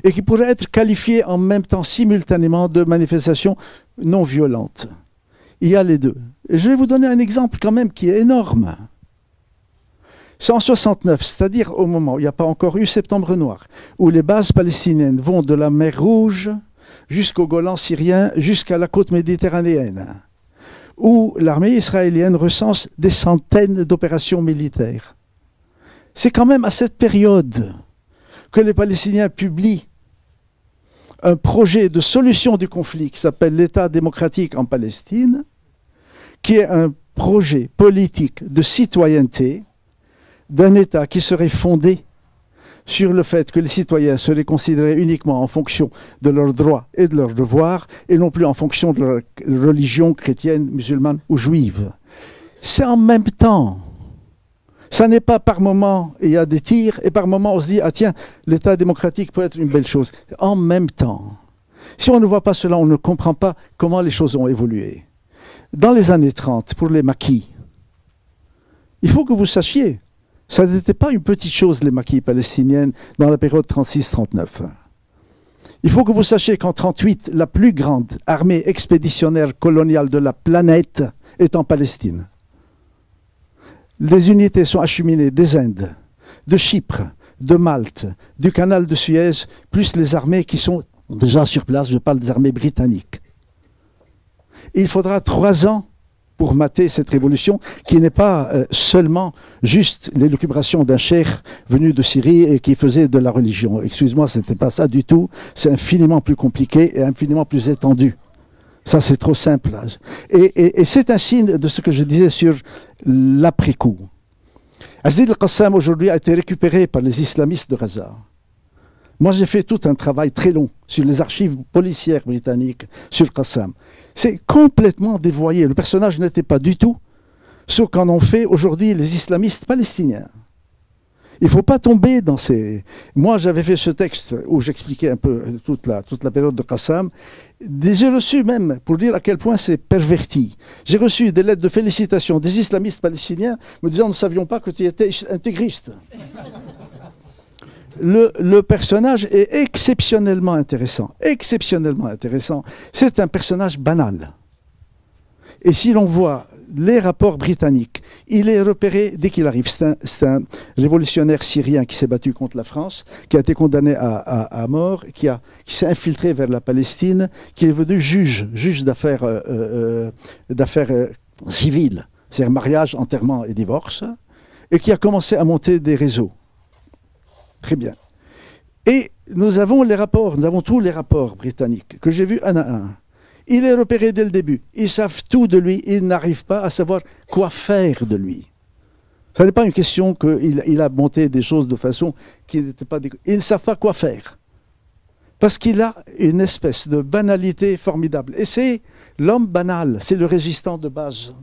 C: et qui pourraient être qualifiées en même temps simultanément de manifestations non violentes. Il y a les deux. Et je vais vous donner un exemple quand même qui est énorme. C'est en 69, c'est-à-dire au moment où il n'y a pas encore eu Septembre Noir, où les bases palestiniennes vont de la mer Rouge jusqu'au Golan syrien, jusqu'à la côte méditerranéenne, où l'armée israélienne recense des centaines d'opérations militaires. C'est quand même à cette période que les Palestiniens publient un projet de solution du conflit qui s'appelle l'État démocratique en Palestine, qui est un projet politique de citoyenneté d'un État qui serait fondé sur le fait que les citoyens seraient considérés uniquement en fonction de leurs droits et de leurs devoirs, et non plus en fonction de leur religion chrétienne, musulmane ou juive. C'est en même temps. Ça n'est pas par moment, il y a des tirs, et par moment on se dit, ah tiens, l'État démocratique peut être une belle chose. En même temps. Si on ne voit pas cela, on ne comprend pas comment les choses ont évolué. Dans les années 30, pour les maquis, il faut que vous sachiez, ça n'était pas une petite chose, les maquis palestiniennes, dans la période 36-39. Il faut que vous sachiez qu'en 1938, la plus grande armée expéditionnaire coloniale de la planète est en Palestine. Les unités sont acheminées des Indes, de Chypre, de Malte, du canal de Suez, plus les armées qui sont déjà sur place, je parle des armées britanniques. Il faudra 3 ans pour mater cette révolution qui n'est pas seulement juste l'élucubration d'un cheikh venu de Syrie et qui faisait de la religion. Excuse-moi, ce n'était pas ça du tout. C'est infiniment plus compliqué et infiniment plus étendu. Ça, c'est trop simple. Et c'est un signe de ce que je disais sur l'après-coup. Azdin al-Qassam, aujourd'hui, a été récupéré par les islamistes de Gaza. Moi, j'ai fait tout un travail très long sur les archives policières britanniques sur Qassam. C'est complètement dévoyé. Le personnage n'était pas du tout ce qu'en ont fait aujourd'hui les islamistes palestiniens. Il ne faut pas tomber dans ces... Moi, j'avais fait ce texte où j'expliquais un peu toute la période de Qassam. J'ai reçu même, pour dire à quel point c'est perverti, j'ai reçu des lettres de félicitations des islamistes palestiniens me disant « Nous ne savions pas que tu étais intégriste ». Le personnage est exceptionnellement intéressant. Exceptionnellement intéressant. C'est un personnage banal. Et si l'on voit les rapports britanniques, il est repéré dès qu'il arrive. C'est un révolutionnaire syrien qui s'est battu contre la France, qui a été condamné à mort, qui s'est infiltré vers la Palestine, qui est devenu juge d'affaires civiles, c'est-à-dire mariage, enterrement et divorce, et qui a commencé à monter des réseaux. Très bien. Et nous avons les rapports, nous avons tous les rapports britanniques que j'ai vus un à un. Il est repéré dès le début. Ils savent tout de lui. Ils n'arrivent pas à savoir quoi faire de lui. Ce n'est pas une question qu'il a monté des choses de façon qui n'était pas... Ils ne savent pas quoi faire. Parce qu'il a une espèce de banalité formidable. Et c'est l'homme banal, c'est le résistant de base.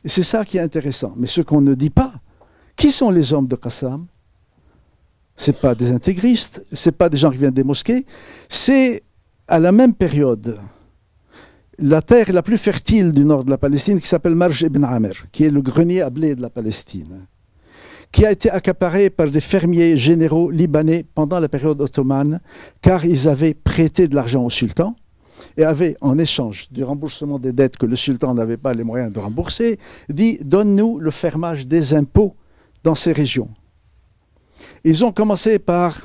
C: Et c'est ça qui est intéressant. Mais ce qu'on ne dit pas, qui sont les hommes de Qassam? Ce n'est pas des intégristes, ce n'est pas des gens qui viennent des mosquées, c'est à la même période la terre la plus fertile du nord de la Palestine qui s'appelle Marj ibn Amer, qui est le grenier à blé de la Palestine, qui a été accaparé par des fermiers généraux libanais pendant la période ottomane, car ils avaient prêté de l'argent au sultan et avaient, en échange du remboursement des dettes que le sultan n'avait pas les moyens de rembourser, dit « donne-nous le fermage des impôts dans ces régions ». Ils ont commencé par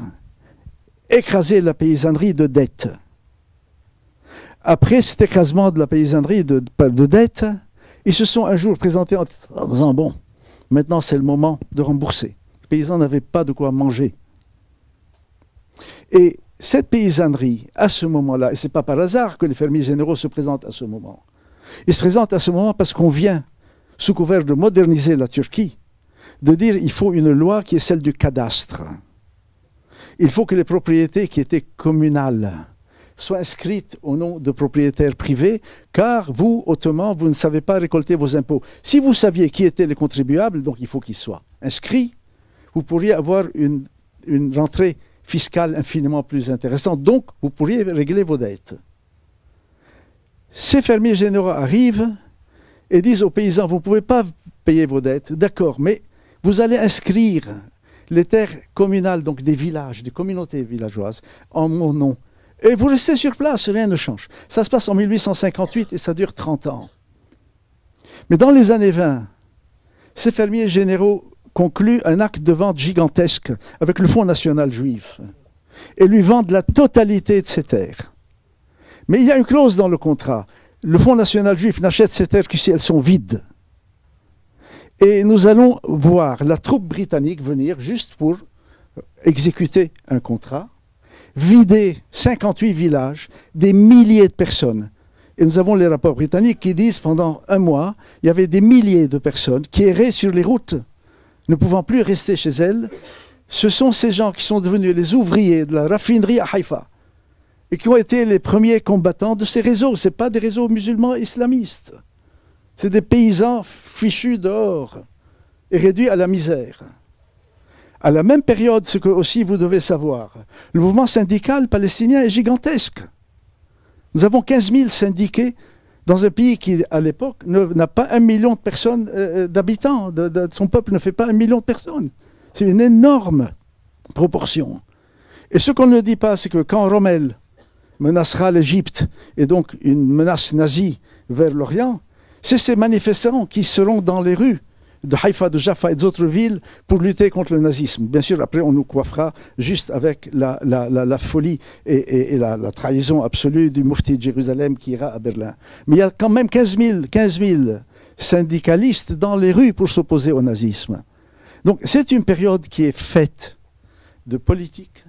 C: écraser la paysannerie de dettes. Après cet écrasement de la paysannerie de dettes, ils se sont un jour présentés en disant « Bon, maintenant c'est le moment de rembourser ». Les paysans n'avaient pas de quoi manger. Et cette paysannerie, à ce moment-là, et ce n'est pas par hasard que les fermiers généraux se présentent à ce moment, ils se présentent à ce moment parce qu'on vient, sous couvert de moderniser la Turquie, de dire qu'il faut une loi qui est celle du cadastre. Il faut que les propriétés qui étaient communales soient inscrites au nom de propriétaires privés, car vous, Ottomans, vous ne savez pas récolter vos impôts. Si vous saviez qui étaient les contribuables, donc il faut qu'ils soient inscrits, vous pourriez avoir une rentrée fiscale infiniment plus intéressante, donc vous pourriez régler vos dettes. Ces fermiers généraux arrivent et disent aux paysans, vous ne pouvez pas payer vos dettes, d'accord, mais vous allez inscrire les terres communales, donc des villages, des communautés villageoises, en mon nom. Et vous restez sur place, rien ne change. Ça se passe en 1858 et ça dure 30 ans. Mais dans les années 20, ces fermiers généraux concluent un acte de vente gigantesque avec le Fonds national juif. et lui vendent la totalité de ses terres. Mais il y a une clause dans le contrat. Le Fonds national juif n'achète ces terres que si elles sont vides. Et nous allons voir la troupe britannique venir juste pour exécuter un contrat, vider 58 villages, des milliers de personnes. Et nous avons les rapports britanniques qui disent pendant un mois, il y avait des milliers de personnes qui erraient sur les routes, ne pouvant plus rester chez elles. Ce sont ces gens qui sont devenus les ouvriers de la raffinerie à Haïfa et qui ont été les premiers combattants de ces réseaux. Ce n'est pas des réseaux musulmans islamistes. C'est des paysans fichus dehors et réduits à la misère. À la même période, ce que aussi vous devez savoir, le mouvement syndical palestinien est gigantesque. Nous avons 15 000 syndiqués dans un pays qui, à l'époque, n'a pas 1 million de personnes, d'habitants. Son peuple ne fait pas 1 million de personnes. C'est une énorme proportion. Et ce qu'on ne dit pas, c'est que quand Rommel menacera l'Égypte, et donc une menace nazie vers l'Orient, c'est ces manifestants qui seront dans les rues de Haïfa, de Jaffa et d'autres villes pour lutter contre le nazisme. Bien sûr, après, on nous coiffera juste avec la folie et la trahison absolue du mufti de Jérusalem qui ira à Berlin. Mais il y a quand même 15 000 syndicalistes dans les rues pour s'opposer au nazisme. Donc, c'est une période qui est faite de politique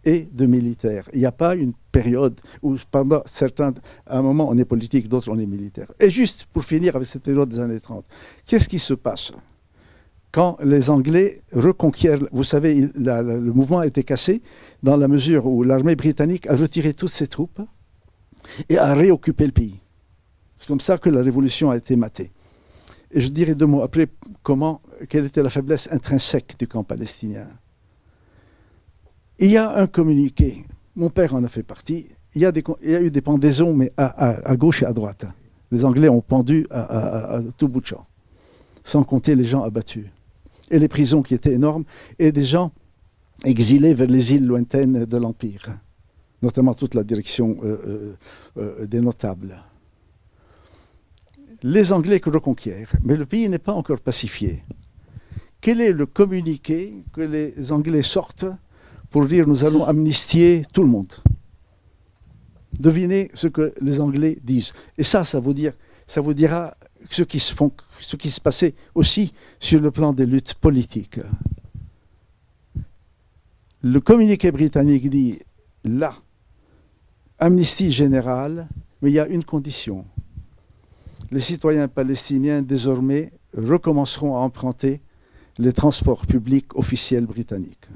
C: et de militaire. Il n'y a pas une période où, pendant certains, à un moment, on est politique, d'autres, on est militaire. Et juste pour finir avec cette période des années 30, qu'est-ce qui se passe quand les Anglais reconquièrent? Vous savez, le mouvement a été cassé dans la mesure où l'armée britannique a retiré toutes ses troupes et a réoccupé le pays. C'est comme ça que la révolution a été matée. Et je dirai 2 mots après quelle était la faiblesse intrinsèque du camp palestinien. Il y a un communiqué, mon père en a fait partie, il y a eu des pendaisons, mais à gauche et à droite. Les Anglais ont pendu à tout bout de champ, sans compter les gens abattus. Et les prisons qui étaient énormes, et des gens exilés vers les îles lointaines de l'Empire, notamment toute la direction des notables. Les Anglais reconquièrent, mais le pays n'est pas encore pacifié. Quel est le communiqué que les Anglais sortent pour dire nous allons amnistier tout le monde? Devinez ce que les Anglais disent. Et ça vous dira ce qui se passait aussi sur le plan des luttes politiques. Le communiqué britannique dit là, amnistie générale, mais il y a une condition. Les citoyens palestiniens désormais recommenceront à emprunter les transports publics officiels britanniques.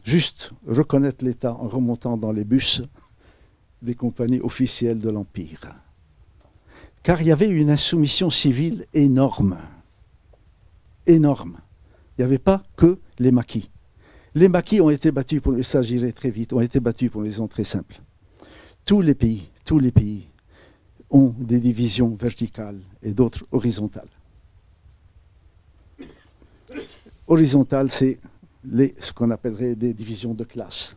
C: Juste reconnaître l'État en remontant dans les bus des compagnies officielles de l'Empire. Car il y avait une insoumission civile énorme. Énorme. Il n'y avait pas que les maquis. Les maquis ont été battus, il s'agirait très vite, ont été battus pour une raison très simple. Tous les pays ont des divisions verticales et d'autres horizontales. Horizontales, c'est ce qu'on appellerait des divisions de classe.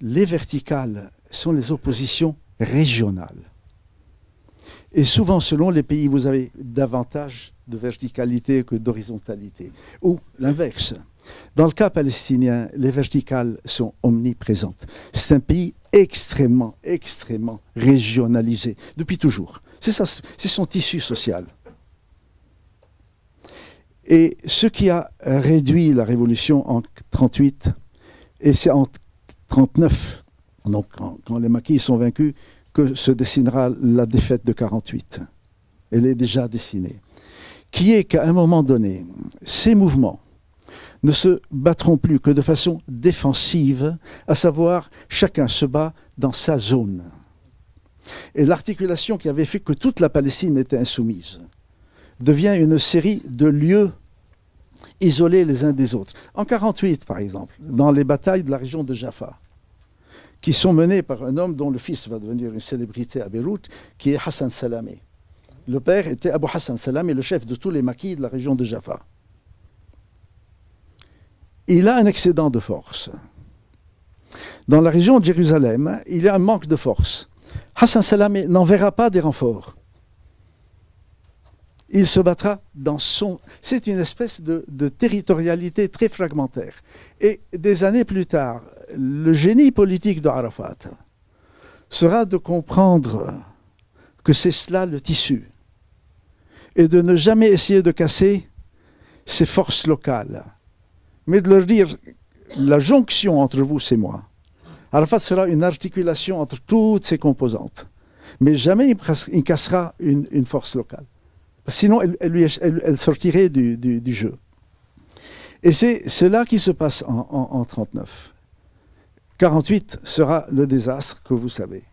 C: Les verticales sont les oppositions régionales. Et souvent, selon les pays, vous avez davantage de verticalité que d'horizontalité. Ou l'inverse. Dans le cas palestinien, les verticales sont omniprésentes. C'est un pays extrêmement régionalisé, depuis toujours. C'est ça, c'est son tissu social. Et ce qui a réduit la révolution en 1938, et c'est en 1939, donc quand les maquis sont vaincus, que se dessinera la défaite de 1948. Elle est déjà dessinée. Qui est qu'à un moment donné, ces mouvements ne se battront plus que de façon défensive, à savoir chacun se bat dans sa zone. Et l'articulation qui avait fait que toute la Palestine était insoumise devient une série de lieux isolés les uns des autres. En 1948, par exemple, dans les batailles de la région de Jaffa, qui sont menées par un homme dont le fils va devenir une célébrité à Beyrouth, qui est Hassan Salamé. Le père était Abu Hassan Salamé, le chef de tous les maquis de la région de Jaffa. Il a un excédent de force. Dans la région de Jérusalem, il y a un manque de force. Hassan Salamé n'enverra pas des renforts. il se battra dans son... C'est une espèce de territorialité très fragmentaire. Et des années plus tard, le génie politique de Arafat sera de comprendre que c'est cela le tissu et de ne jamais essayer de casser ces forces locales, mais de leur dire la jonction entre vous, c'est moi. Arafat sera une articulation entre toutes ces composantes, mais jamais il cassera une force locale. Sinon, elle sortirait du jeu. Et c'est cela qui se passe en 1939. 1948 sera le désastre que vous savez.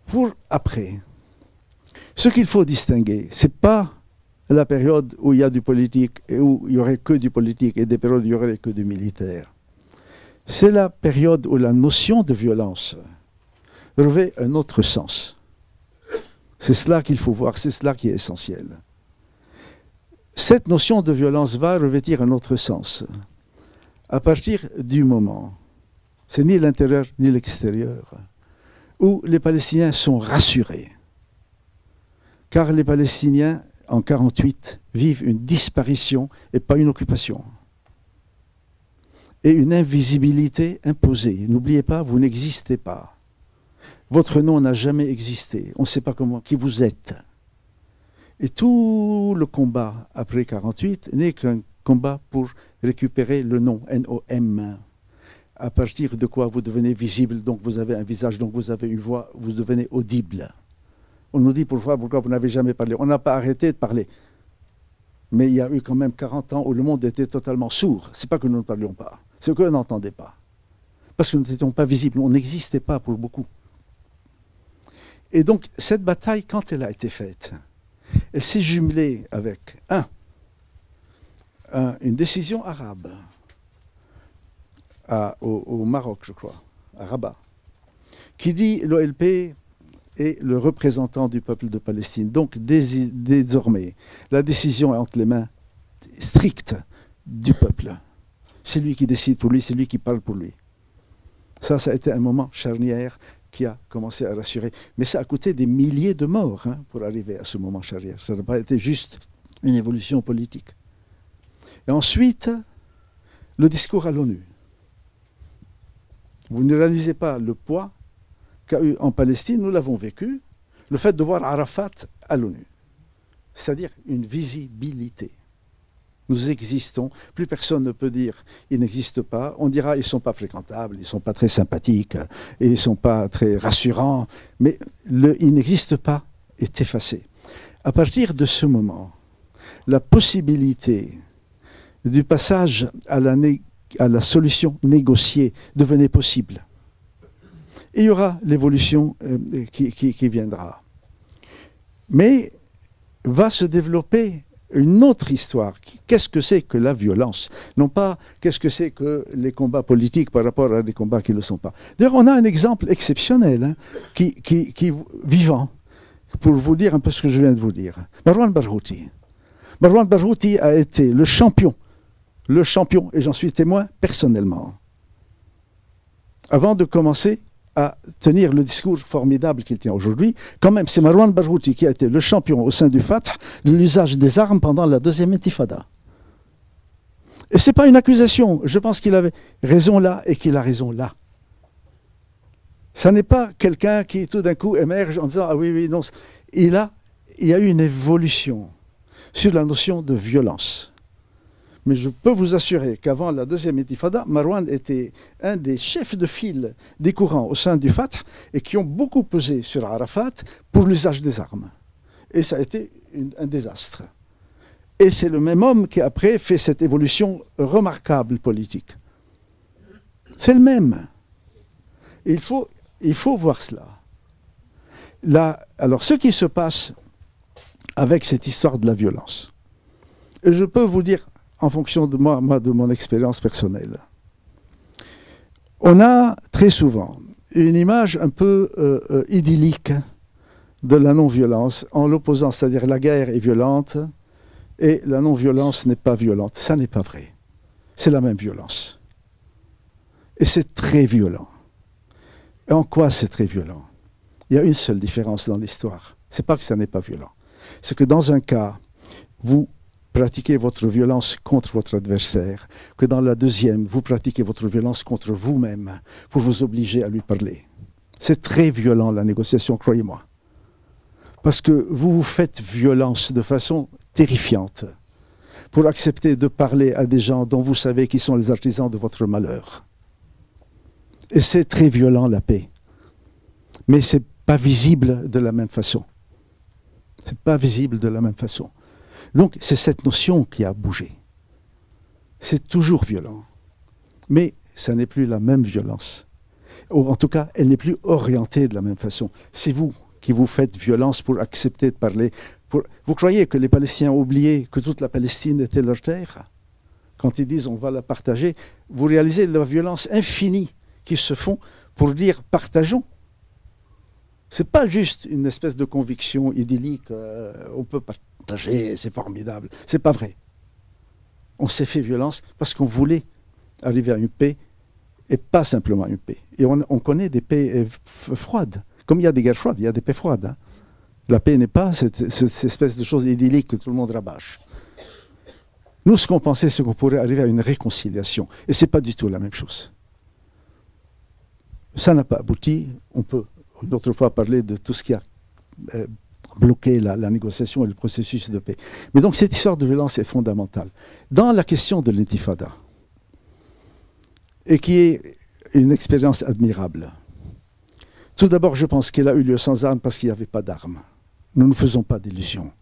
C: Pour après, ce qu'il faut distinguer, ce n'est pas la période où il y a du politique et où il n'y aurait que du politique et des périodes où il n'y aurait que du militaire. C'est la période où la notion de violence revêt un autre sens. C'est cela qu'il faut voir, c'est cela qui est essentiel. Cette notion de violence va revêtir un autre sens à partir du moment, c'est ni l'intérieur ni l'extérieur, où les Palestiniens sont rassurés. Car les Palestiniens, en 1948, vivent une disparition et pas une occupation. Et une invisibilité imposée. N'oubliez pas, vous n'existez pas. Votre nom n'a jamais existé. On ne sait pas qui vous êtes. Et tout le combat après 1948 n'est qu'un combat pour récupérer le nom, N-O-M. À partir de quoi vous devenez visible, donc vous avez un visage, donc vous avez une voix, vous devenez audible. On nous dit pourquoi vous n'avez jamais parlé. On n'a pas arrêté de parler. Mais il y a eu quand même 40 ans où le monde était totalement sourd. Ce n'est pas que nous ne parlions pas, c'est qu'on n'entendait pas. Parce que nous n'étions pas visibles, on n'existait pas pour beaucoup. Et donc, cette bataille, quand elle a été faite, elle s'est jumelée avec, une décision arabe au Maroc, je crois, à Rabat, qui dit l'OLP est le représentant du peuple de Palestine. Donc, désormais, la décision est entre les mains strictes du peuple. C'est lui qui décide pour lui, c'est lui qui parle pour lui. Ça a été un moment charnière qui a commencé à rassurer. Mais ça a coûté des milliers de morts pour arriver à ce moment charnière. Ça n'a pas été juste une évolution politique. Et ensuite, le discours à l'ONU. Vous ne réalisez pas le poids qu'a eu en Palestine, nous l'avons vécu, le fait de voir Arafat à l'ONU. C'est-à-dire une visibilité. Nous existons, plus personne ne peut dire ils n'existent pas. On dira ils ne sont pas fréquentables, ils ne sont pas très sympathiques, et ils ne sont pas très rassurants, mais ils n'existent pas est effacé. À partir de ce moment, la possibilité du passage à la solution négociée devenait possible. Et il y aura l'évolution qui viendra. Mais va se développer une autre histoire. Qu'est-ce que c'est que la violence? Non pas qu'est-ce que c'est que les combats politiques par rapport à des combats qui ne le sont pas. D'ailleurs, on a un exemple exceptionnel qui vivant, pour vous dire un peu ce que je viens de vous dire. Marwan Barghouti. Marwan Barghouti a été le champion, et j'en suis témoin personnellement, avant de commencer à tenir le discours formidable qu'il tient aujourd'hui. Quand même, c'est Marwan Barghouti qui a été le champion au sein du Fatah de l'usage des armes pendant la deuxième intifada. Et ce n'est pas une accusation. Je pense qu'il avait raison là et qu'il a raison là. Ça n'est pas quelqu'un qui tout d'un coup émerge en disant « Ah oui, oui, non ». Il y a eu une évolution sur la notion de violence. Mais je peux vous assurer qu'avant la deuxième intifada, Marwan était un des chefs de file des courants au sein du Fatah et qui ont beaucoup pesé sur Arafat pour l'usage des armes. Et ça a été un désastre. Et c'est le même homme qui après fait cette évolution remarquable politique. C'est le même. Et il faut voir cela. Là, alors ce qui se passe avec cette histoire de la violence, et je peux vous dire en fonction de de mon expérience personnelle. On a très souvent une image un peu idyllique de la non-violence, en l'opposant, c'est-à-dire la guerre est violente et la non-violence n'est pas violente. Ça n'est pas vrai. C'est la même violence. Et c'est très violent. Et en quoi c'est très violent? Il y a une seule différence dans l'histoire. Ce n'est pas que ça n'est pas violent. C'est que dans un cas, vous pratiquez votre violence contre votre adversaire, que dans la deuxième, vous pratiquez votre violence contre vous-même pour vous obliger à lui parler. C'est très violent la négociation, croyez-moi. Parce que vous vous faites violence de façon terrifiante pour accepter de parler à des gens dont vous savez qu'ils sont les artisans de votre malheur. Et c'est très violent la paix. Mais ce n'est pas visible de la même façon. C'est pas visible de la même façon. Donc c'est cette notion qui a bougé. C'est toujours violent. Mais ça n'est plus la même violence. Ou en tout cas, elle n'est plus orientée de la même façon. C'est vous qui vous faites violence pour accepter de parler. Vous croyez que les Palestiniens ont oublié que toute la Palestine était leur terre? Quand ils disent on va la partager, vous réalisez la violence infinie qu'ils se font pour dire partageons. Ce n'est pas juste une espèce de conviction idyllique, on peut partager, c'est formidable. Ce n'est pas vrai. On s'est fait violence parce qu'on voulait arriver à une paix et pas simplement une paix. Et on connaît des paix froides. Comme il y a des guerres froides, il y a des paix froides. Hein. La paix n'est pas cette espèce de chose idyllique que tout le monde rabâche. Nous, ce qu'on pensait, c'est qu'on pourrait arriver à une réconciliation. Et ce n'est pas du tout la même chose. Ça n'a pas abouti. On peut une autre fois parler de tout ce qui a bloqué la négociation et le processus de paix. Mais donc cette histoire de violence est fondamentale. Dans la question de l'intifada, et qui est une expérience admirable, tout d'abord, je pense qu'elle a eu lieu sans armes parce qu'il n'y avait pas d'armes. Nous ne faisons pas d'illusions.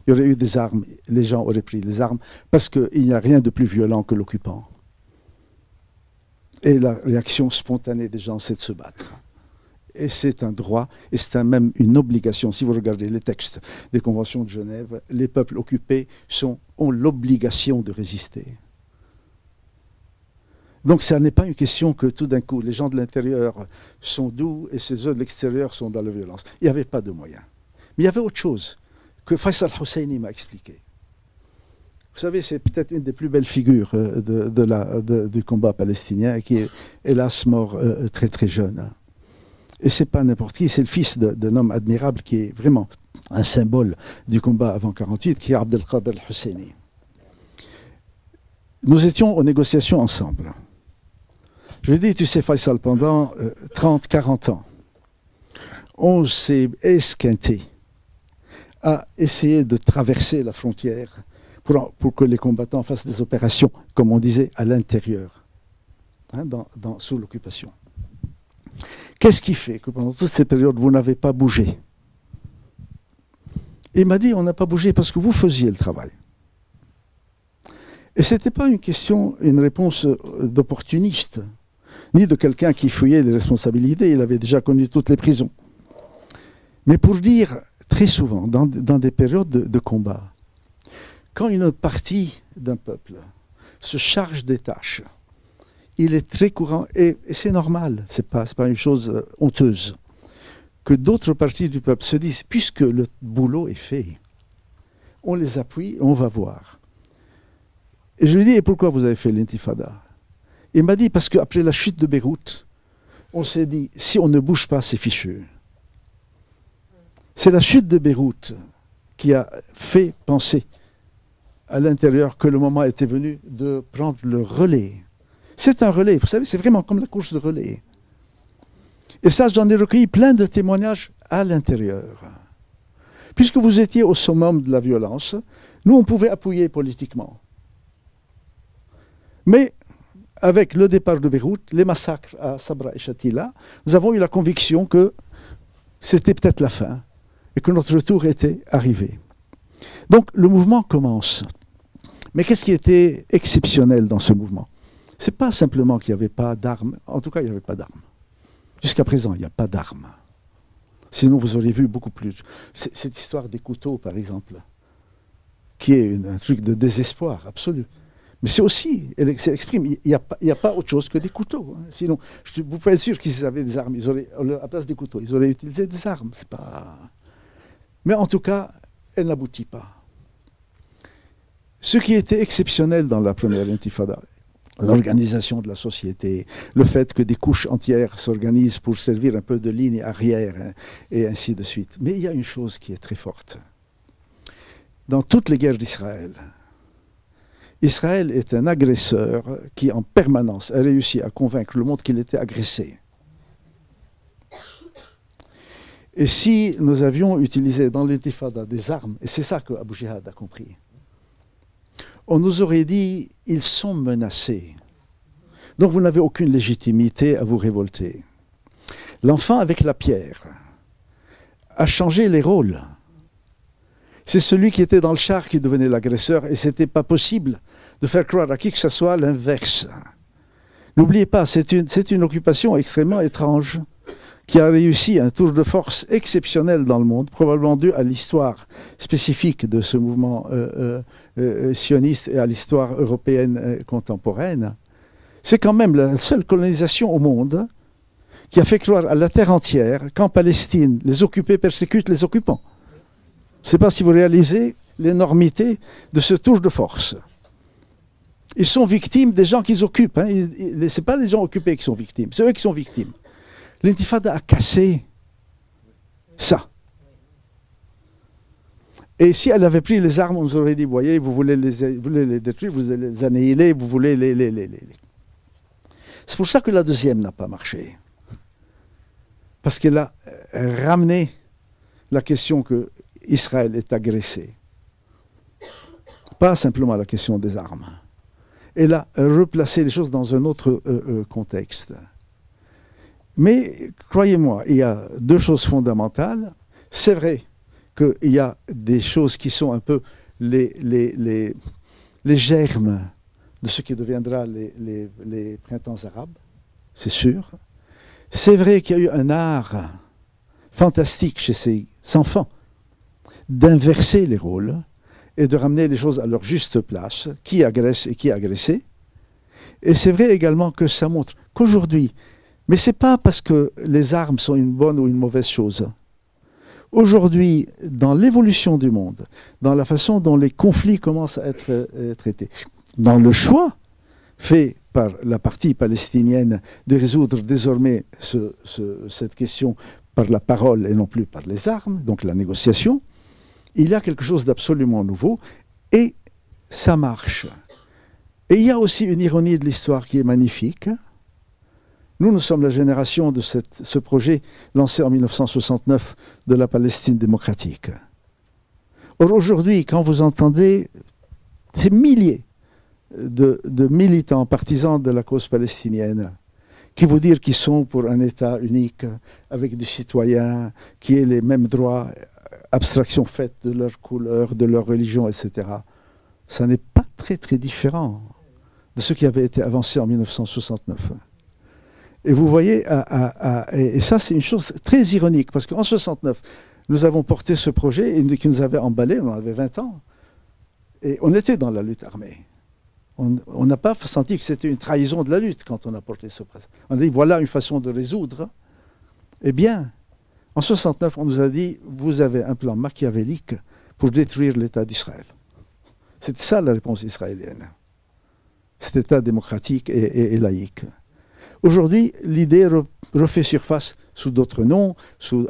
C: Il y aurait eu des armes, les gens auraient pris les armes, parce qu'il n'y a rien de plus violent que l'occupant. Et la réaction spontanée des gens, c'est de se battre. Et c'est un droit, et c'est même une obligation. Si vous regardez les textes des conventions de Genève, les peuples occupés ont l'obligation de résister. Donc ça n'est pas une question que tout d'un coup, les gens de l'intérieur sont doux et ceux de l'extérieur sont dans la violence. Il n'y avait pas de moyens. Mais il y avait autre chose que Faisal Husseini m'a expliqué. Vous savez, c'est peut-être une des plus belles figures du combat palestinien, qui est hélas mort très très jeune. Et ce n'est pas n'importe qui, c'est le fils d'un homme admirable qui est vraiment un symbole du combat avant 1948, qui est Abdelkader al-Husseini. Nous étions aux négociations ensemble. Je lui ai dit, tu sais Faisal, pendant 30, 40 ans, on s'est esquinté à essayer de traverser la frontière pour que les combattants fassent des opérations, comme on disait, à l'intérieur, hein, sous l'occupation. Qu'est-ce qui fait que pendant toute cette période, vous n'avez pas bougé? Il m'a dit, on n'a pas bougé parce que vous faisiez le travail. Et ce n'était pas une réponse d'opportuniste, ni de quelqu'un qui fuyait des responsabilités, il avait déjà connu toutes les prisons. Mais pour dire, très souvent, dans des périodes de combat, quand une partie d'un peuple se charge des tâches, il est très courant, et c'est normal, ce n'est pas une chose honteuse, que d'autres parties du peuple se disent, puisque le boulot est fait, on les appuie, on va voir. Et je lui dis, et pourquoi vous avez fait l'intifada? Il m'a dit, parce qu'après la chute de Beyrouth, on s'est dit, si on ne bouge pas, c'est fichu. C'est la chute de Beyrouth qui a fait penser à l'intérieur que le moment était venu de prendre le relais. C'est un relais, vous savez, c'est vraiment comme la course de relais. Et ça, j'en ai recueilli plein de témoignages à l'intérieur. Puisque vous étiez au summum de la violence, nous, on pouvait appuyer politiquement. Mais avec le départ de Beyrouth, les massacres à Sabra et Shatila, nous avons eu la conviction que c'était peut-être la fin et que notre retour était arrivé. Donc le mouvement commence. Mais qu'est-ce qui était exceptionnel dans ce mouvement? Ce n'est pas simplement qu'il n'y avait pas d'armes. En tout cas, il n'y avait pas d'armes. Jusqu'à présent, il n'y a pas d'armes. Sinon, vous auriez vu beaucoup plus. Cette histoire des couteaux, par exemple, qui est un truc de désespoir absolu. Mais c'est aussi, elle exprime, il n'y a pas autre chose que des couteaux. Hein. Sinon, vous pouvez être sûr qu'ils avaient des armes. Ils auraient, à la place des couteaux, ils auraient utilisé des armes. C'est pas... Mais en tout cas, elle n'aboutit pas. Ce qui était exceptionnel dans la première intifada, l'organisation de la société, le fait que des couches entières s'organisent pour servir un peu de ligne arrière, hein, et ainsi de suite. Mais il y a une chose qui est très forte. dans toutes les guerres d'Israël. Israël est un agresseur qui, en permanence, a réussi à convaincre le monde qu'il était agressé. Et si nous avions utilisé dans l'intifada des armes, et c'est ça que Abu Jihad a compris, on nous aurait dit « ils sont menacés ». Donc vous n'avez aucune légitimité à vous révolter. L'enfant avec la pierre a changé les rôles. C'est celui qui était dans le char qui devenait l'agresseur et ce n'était pas possible de faire croire à qui que ce soit l'inverse. N'oubliez pas, c'est une occupation extrêmement étrange qui a réussi un tour de force exceptionnel dans le monde, probablement dû à l'histoire spécifique de ce mouvement sioniste et à l'histoire européenne contemporaine. C'est quand même la seule colonisation au monde qui a fait croire à la terre entière qu'en Palestine, les occupés persécutent les occupants. Je ne sais pas si vous réalisez l'énormité de ce tour de force. Ils sont victimes des gens qu'ils occupent. Hein. Ce n'est pas les gens occupés qui sont victimes, c'est eux qui sont victimes. L'intifada a cassé ça. Et si elle avait pris les armes, on nous aurait dit, voyez, vous voulez les détruire, vous voulez les annihiler, vous voulez les... C'est pour ça que la deuxième n'a pas marché. Parce qu'elle a ramené la question que Israël est agressé. Pas simplement la question des armes. Elle a replacé les choses dans un autre contexte. Mais croyez-moi, il y a deux choses fondamentales. C'est vrai qu'il y a des choses qui sont un peu les germes de ce qui deviendra les printemps arabes, c'est sûr. C'est vrai qu'il y a eu un art fantastique chez ces enfants d'inverser les rôles et de ramener les choses à leur juste place, qui agresse et qui est agressé. Et c'est vrai également que ça montre qu'aujourd'hui, mais ce n'est pas parce que les armes sont une bonne ou une mauvaise chose. Aujourd'hui, dans l'évolution du monde, dans la façon dont les conflits commencent à être traités, dans le choix fait par la partie palestinienne de résoudre désormais cette question par la parole et non plus par les armes, donc la négociation, il y a quelque chose d'absolument nouveau et ça marche. Et il y a aussi une ironie de l'histoire qui est magnifique. Nous sommes la génération de ce projet lancé en 1969 de la Palestine démocratique. Or, aujourd'hui, quand vous entendez ces milliers de militants partisans de la cause palestinienne qui vous disent qu'ils sont pour un État unique, avec des citoyens, qui aient les mêmes droits, abstraction faite de leur couleur, de leur religion, etc., ça n'est pas très très différent de ce qui avait été avancé en 1969. Et vous voyez, et ça c'est une chose très ironique, parce qu'en 69, nous avons porté ce projet qui nous avait emballé, on avait 20 ans, et on était dans la lutte armée. On n'a pas senti que c'était une trahison de la lutte quand on a porté ce projet. On a dit, voilà une façon de résoudre. Eh bien, en 69, on nous a dit, vous avez un plan machiavélique pour détruire l'État d'Israël. C'était ça la réponse israélienne. Cet État démocratique et laïque. Aujourd'hui, l'idée refait surface sous d'autres noms,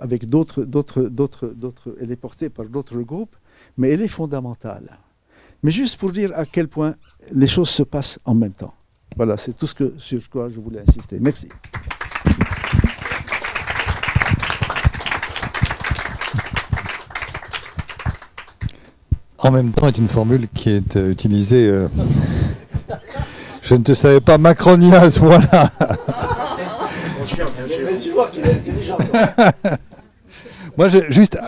C: avec elle est portée par d'autres groupes, mais elle est fondamentale. Mais juste pour dire à quel point les choses se passent en même temps. Voilà, c'est tout sur quoi je voulais insister. Merci.
A: En même temps est une formule qui est utilisée... Je ne te savais pas macronien à ce point-là.
B: Mais tu vois qu'il est intelligent.
A: Moi,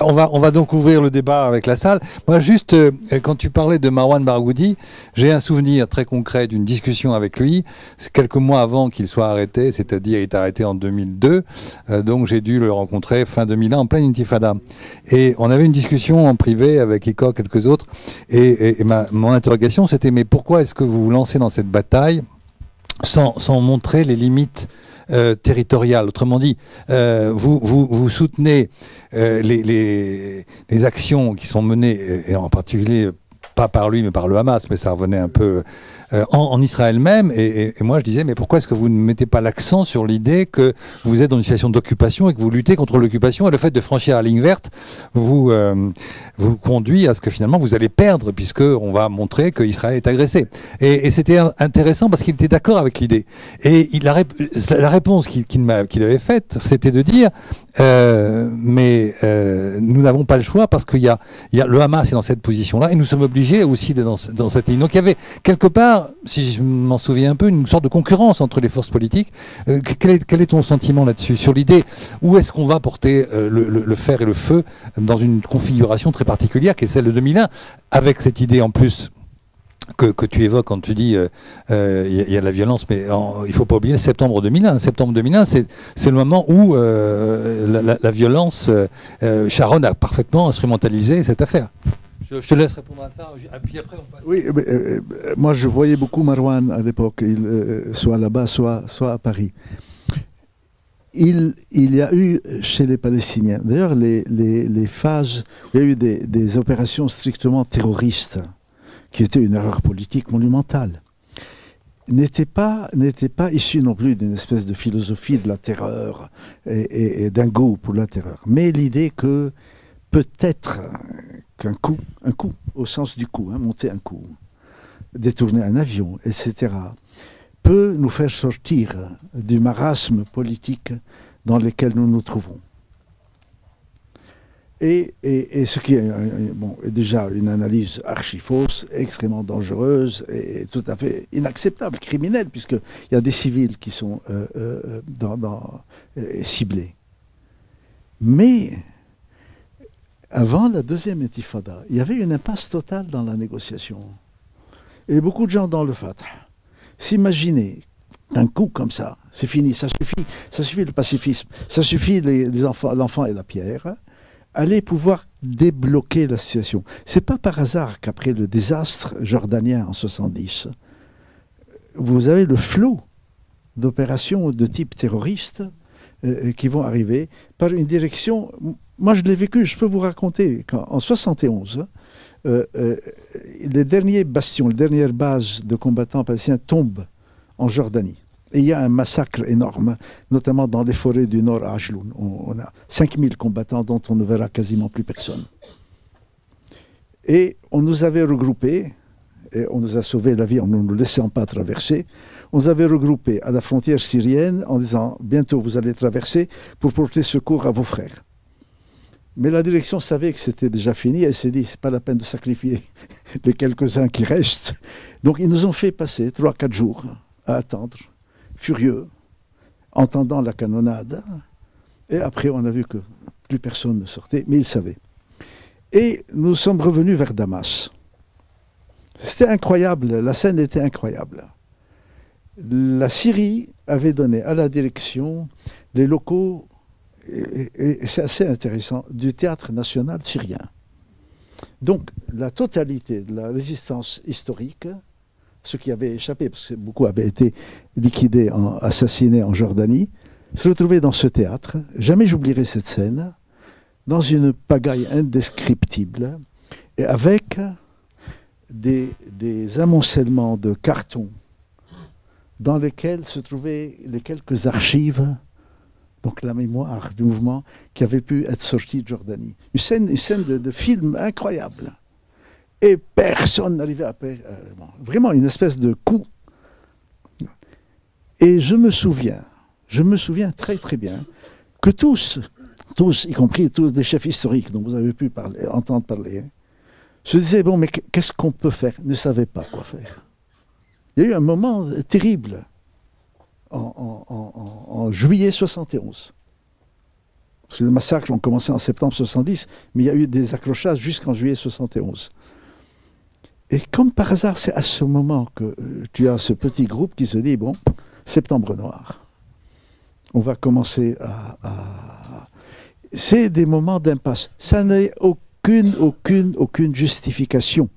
A: on va donc ouvrir le débat avec la salle. Moi, juste, quand tu parlais de Marwan Barghouti, j'ai un souvenir très concret d'une discussion avec lui, quelques mois avant qu'il soit arrêté, c'est-à-dire il est arrêté en 2002, donc j'ai dû le rencontrer fin 2001 en pleine intifada. Et on avait une discussion en privé avec Iko, quelques autres, et mon interrogation c'était, mais pourquoi est-ce que vous vous lancez dans cette bataille sans montrer les limites territoriale. Autrement dit, vous soutenez les actions qui sont menées, et en particulier pas par lui mais par le Hamas, mais ça revenait un peu en Israël même. Et moi, je disais, mais pourquoi est-ce que vous ne mettez pas l'accent sur l'idée que vous êtes dans une situation d'occupation et que vous luttez contre l'occupation, et le fait de franchir la ligne verte vous conduit à ce que finalement vous allez perdre, puisqu'on va montrer qu'Israël est agressé. Et c'était intéressant parce qu'il était d'accord avec l'idée. Et la réponse qu'il avait faite, c'était de dire mais nous n'avons pas le choix parce qu'il y a le Hamas est dans cette position-là et nous sommes obligés aussi d'être dans cette ligne. Donc il y avait quelque part, si je m'en souviens un peu, une sorte de concurrence entre les forces politiques. Quel est ton sentiment là-dessus, sur l'idée où est-ce qu'on va porter le fer et le feu dans une configuration très particulière qui est celle de 2001, avec cette idée en plus que tu évoques quand tu dis y a de la violence, mais il ne faut pas oublier septembre 2001. Septembre 2001, c'est le moment où la violence, Sharon a parfaitement instrumentalisé cette affaire. Je te laisse répondre à ça, et puis après on passe.
C: Oui, moi je voyais beaucoup Marouane à l'époque, soit là-bas, soit à Paris. Il y a eu chez les Palestiniens, d'ailleurs les phases où il y a eu des opérations strictement terroristes, qui était une erreur politique monumentale, n'était pas issu non plus d'une espèce de philosophie de la terreur et d'un goût pour la terreur, mais l'idée que peut-être qu'un coup, au sens du coup, monter un coup, détourner un avion, etc., peut nous faire sortir du marasme politique dans lequel nous nous trouvons. Et ce qui est déjà une analyse archi-fausse, extrêmement dangereuse et tout à fait inacceptable, criminelle, puisqu'il y a des civils qui sont ciblés. Mais avant la deuxième intifada, il y avait une impasse totale dans la négociation. Et beaucoup de gens dans le Fatah s'imaginaient d'un coup comme ça, c'est fini, ça suffit le pacifisme, ça suffit les enfants, l'enfant et la pierre, allait pouvoir débloquer la situation. C'est pas par hasard qu'après le désastre jordanien en 70, vous avez le flot d'opérations de type terroriste qui vont arriver par une direction. Moi, je l'ai vécu, je peux vous raconter qu'en 71, les derniers bastions, les dernières bases de combattants palestiniens tombent en Jordanie. Et il y a un massacre énorme, notamment dans les forêts du nord à Ajloun. On a 5000 combattants dont on ne verra quasiment plus personne. Et on nous avait regroupés, et on nous a sauvé la vie en ne nous laissant pas traverser. On nous avait regroupés à la frontière syrienne en disant « Bientôt vous allez traverser pour porter secours à vos frères ». Mais la direction savait que c'était déjà fini. Elle s'est dit « C'est pas la peine de sacrifier les quelques-uns qui restent ». Donc ils nous ont fait passer 3-4 jours à attendre, furieux, entendant la canonnade. Et après, on a vu que plus personne ne sortait, mais ils savaient. Et nous sommes revenus vers Damas. C'était incroyable, la scène était incroyable. La Syrie avait donné à la direction les locaux, et c'est assez intéressant, du théâtre national syrien. Donc, la totalité de la résistance historique, ceux qui avaient échappé, parce que beaucoup avaient été liquidés, assassinés en Jordanie, se retrouvaient dans ce théâtre. Jamais j'oublierai cette scène, dans une pagaille indescriptible, et avec des amoncellements de cartons dans lesquels se trouvaient les quelques archives, donc la mémoire du mouvement qui avait pu être sorti de Jordanie. Une scène de film incroyable. Et personne n'arrivait à faire. Vraiment une espèce de coup. Et je me souviens très très bien que tous, y compris tous les chefs historiques dont vous avez pu entendre parler, se disaient, bon, mais qu'est-ce qu'on peut faire? Ils ne savaient pas quoi faire. Il y a eu un moment terrible en juillet 71. Parce que les massacres ont commencé en septembre 70, mais il y a eu des accrochages jusqu'en juillet 71. Et comme par hasard, c'est à ce moment que tu as ce petit groupe qui se dit, bon, septembre noir. On va commencer à... C'est des moments d'impasse. Ça n'a aucune justification.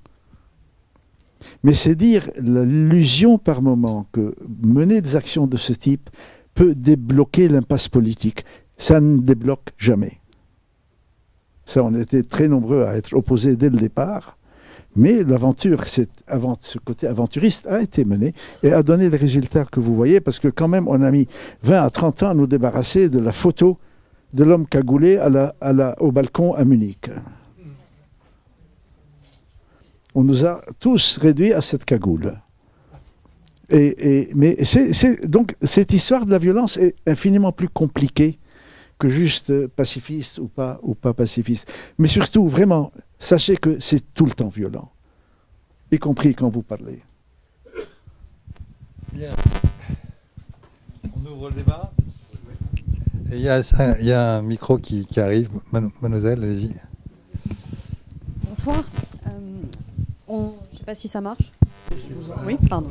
C: Mais c'est dire l'illusion par moment que mener des actions de ce type peut débloquer l'impasse politique. Ça ne débloque jamais. Ça, on était très nombreux à être opposés dès le départ. Mais l'aventure, ce côté aventuriste a été mené et a donné les résultats que vous voyez, parce que quand même, on a mis 20 à 30 ans à nous débarrasser de la photo de l'homme cagoulé au balcon à Munich. On nous a tous réduits à cette cagoule. Mais donc, cette histoire de la violence est infiniment plus compliquée que juste pacifiste ou pas pacifiste. Mais surtout, vraiment, sachez que c'est tout le temps violent, y compris quand vous parlez.
A: Bien. On ouvre le débat. Il y a un micro qui arrive. Mademoiselle, allez-y.
D: Bonsoir. Je ne sais pas si ça marche. Oui, pardon.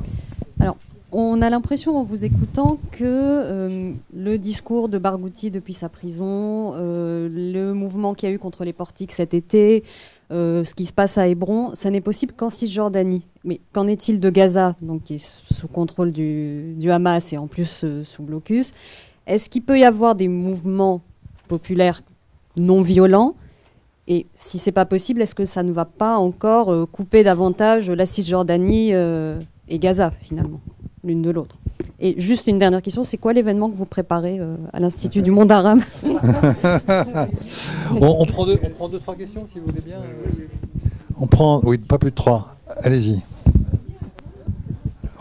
D: Alors, on a l'impression en vous écoutant que le discours de Barghouti depuis sa prison, le mouvement qu'il y a eu contre les portiques cet été, ce qui se passe à Hébron, ça n'est possible qu'en Cisjordanie. Mais qu'en est-il de Gaza, donc, qui est sous contrôle du Hamas et en plus sous blocus? Est-ce qu'il peut y avoir des mouvements populaires non violents? Et si ce n'est pas possible, est-ce que ça ne va pas encore couper davantage la Cisjordanie et Gaza, finalement, l'une de l'autre? Et juste une dernière question, c'est quoi l'événement que vous préparez à l'Institut du monde arabe?
A: on prend deux, trois questions, si vous voulez bien. On prend, oui, pas plus de 3. Allez-y.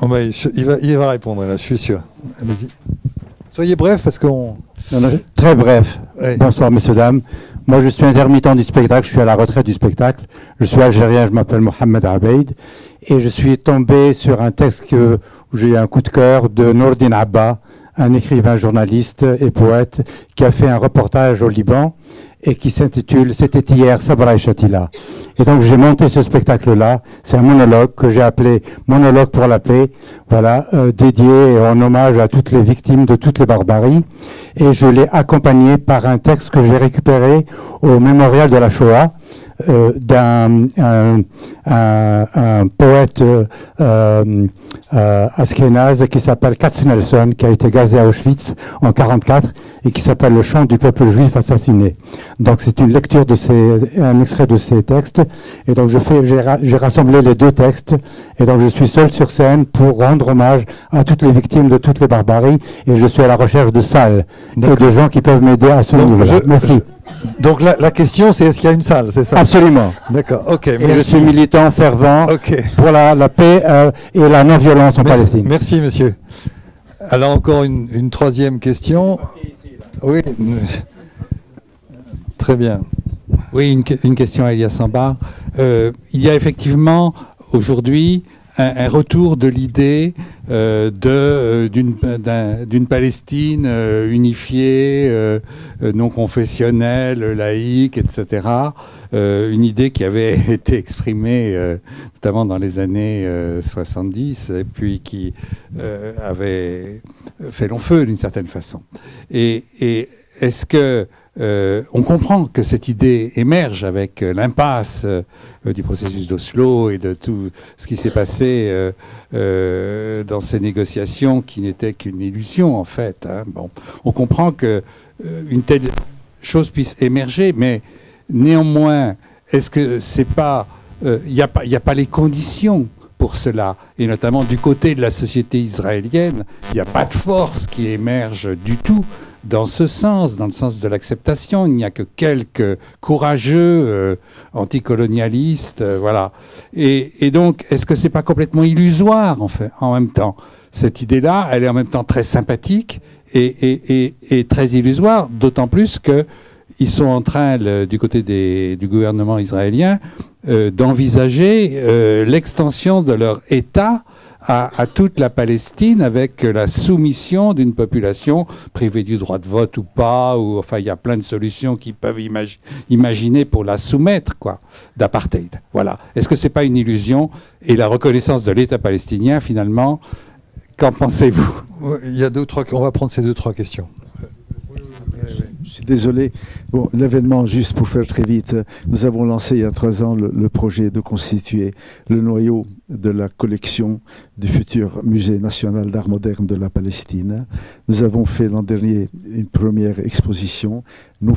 A: Oh, il va répondre, là, je suis sûr. Allez-y. Soyez bref, parce qu'on...
E: Très bref.
A: Oui.
E: Bonsoir, messieurs, dames. Moi, je suis intermittent du spectacle, je suis à la retraite du spectacle. Je suis algérien, je m'appelle Mohamed Abeid. Et je suis tombé sur un texte où j'ai eu un coup de cœur de Nourdine Abba, un écrivain, journaliste et poète, qui a fait un reportage au Liban et qui s'intitule « C'était hier, Sabra et Shatila ». Et donc j'ai monté ce spectacle-là, c'est un monologue que j'ai appelé « Monologue pour la paix », voilà, dédié en hommage à toutes les victimes de toutes les barbaries. Et je l'ai accompagné par un texte que j'ai récupéré au mémorial de la Shoah, d'un poète ashkénaze qui s'appelle Katznelson, qui a été gazé à Auschwitz en 1944 et qui s'appelle « Le chant du peuple juif assassiné ». Donc c'est une lecture un extrait de ces textes. Et donc j'ai rassemblé les deux textes. Et donc je suis seul sur scène pour rendre hommage à toutes les victimes de toutes les barbaries. Et je suis à la recherche de salles et de gens qui peuvent m'aider à ce niveau-là. Merci.
A: Donc la question, c'est est-ce qu'il y a une salle, c'est ça?
E: Absolument.
A: D'accord, ok.
E: Et je suis militant fervent pour la paix et la non-violence en Palestine.
A: Merci, monsieur. Alors encore une troisième question. Oui. Très bien.
F: Oui, une question à Elias Sambar. Il y a effectivement aujourd'hui un retour de l'idée d'une Palestine unifiée, non confessionnelle, laïque, etc. Une idée qui avait été exprimée notamment dans les années 70 et puis qui avait fait long feu d'une certaine façon. Et est-ce que on comprend que cette idée émerge avec l'impasse du processus d'Oslo et de tout ce qui s'est passé dans ces négociations qui n'étaient qu'une illusion en fait. Hein. Bon, on comprend que une telle chose puisse émerger, mais néanmoins, est-ce que c'est pas, il n'y a pas les conditions pour cela, et notamment du côté de la société israélienne, il n'y a pas de force qui émerge du tout dans ce sens, dans le sens de l'acceptation. Il n'y a que quelques courageux anticolonialistes, voilà. Et donc, est-ce que c'est pas complètement illusoire en fait, en même temps? Cette idée-là, elle est en même temps très sympathique et très illusoire, d'autant plus que ils sont en train, du côté du gouvernement israélien, d'envisager l'extension de leur État à toute la Palestine avec la soumission d'une population privée du droit de vote ou pas, ou enfin il y a plein de solutions qu'ils peuvent imaginer pour la soumettre, quoi, d'apartheid. Voilà. Est-ce que c'est pas une illusion? Et la reconnaissance de l'État palestinien, finalement, qu'en pensez-vous?
A: Il y a on va prendre ces 2-3 questions. Oui.
C: Je suis désolé. Bon, l'événement, juste pour faire très vite, nous avons lancé il y a 3 ans le projet de constituer le noyau de la collection du futur Musée national d'art moderne de la Palestine. Nous avons fait l'an dernier une première exposition. Nous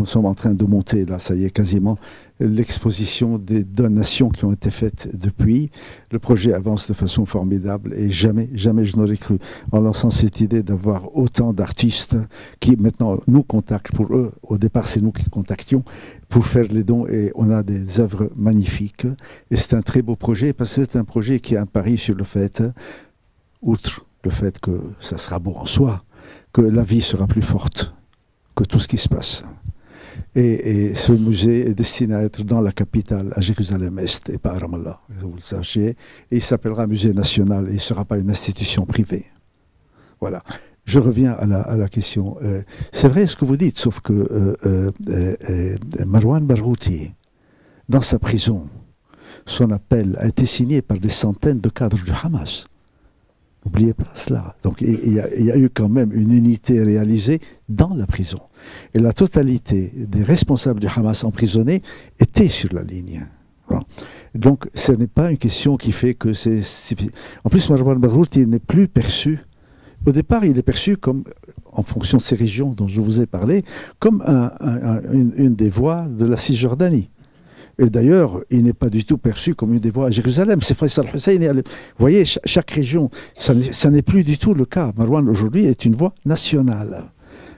C: sommes en train de monter, là, ça y est, quasiment, l'exposition des donations qui ont été faites depuis. Le projet avance de façon formidable et jamais je n'aurais cru, en lançant cette idée d'avoir autant d'artistes qui maintenant nous contactent pour eux. Au départ, c'est nous qui contactions pour faire les dons et on a des œuvres magnifiques. Et c'est un très beau projet parce que c'est un projet qui a un pari sur le fait, outre le fait que ça sera beau en soi, que la vie sera plus forte que tout ce qui se passe. Et ce musée est destiné à être dans la capitale, à Jérusalem-Est et pas à Ramallah, vous le sachiez. Et il s'appellera Musée national et il ne sera pas une institution privée. Voilà. Je reviens à la question. C'est vrai ce que vous dites, sauf que Marwan Barghouti, dans sa prison, son appel a été signé par des centaines de cadres du Hamas. N'oubliez pas cela. Donc il y a eu quand même une unité réalisée dans la prison. Et la totalité des responsables du Hamas emprisonnés étaient sur la ligne. Bon. Donc ce n'est pas une question qui fait que c'est... En plus, Marwan Barghouti n'est plus perçu. Au départ, il est perçu comme, en fonction de ces régions dont je vous ai parlé, comme une des voix de la Cisjordanie. Et d'ailleurs, il n'est pas du tout perçu comme une des voix à Jérusalem. C'est Faisal Hussein. Vous voyez, chaque région, ça n'est plus du tout le cas. Marwan, aujourd'hui, est une voix nationale.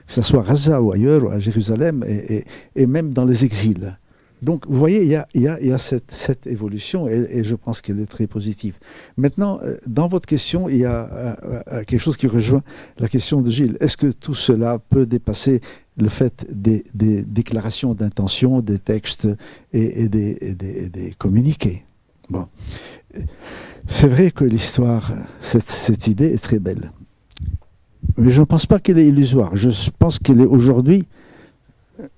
C: Que ce soit à Gaza ou ailleurs, ou à Jérusalem, et même dans les exils. Donc, vous voyez, il y a cette évolution, et je pense qu'elle est très positive. Maintenant, dans votre question, il y a quelque chose qui rejoint la question de Gilles. Est-ce que tout cela peut dépasser le fait des déclarations d'intention, des textes et des communiqués? Bon. C'est vrai que l'histoire, cette idée est très belle. Mais je ne pense pas qu'elle est illusoire. Je pense qu'elle est aujourd'hui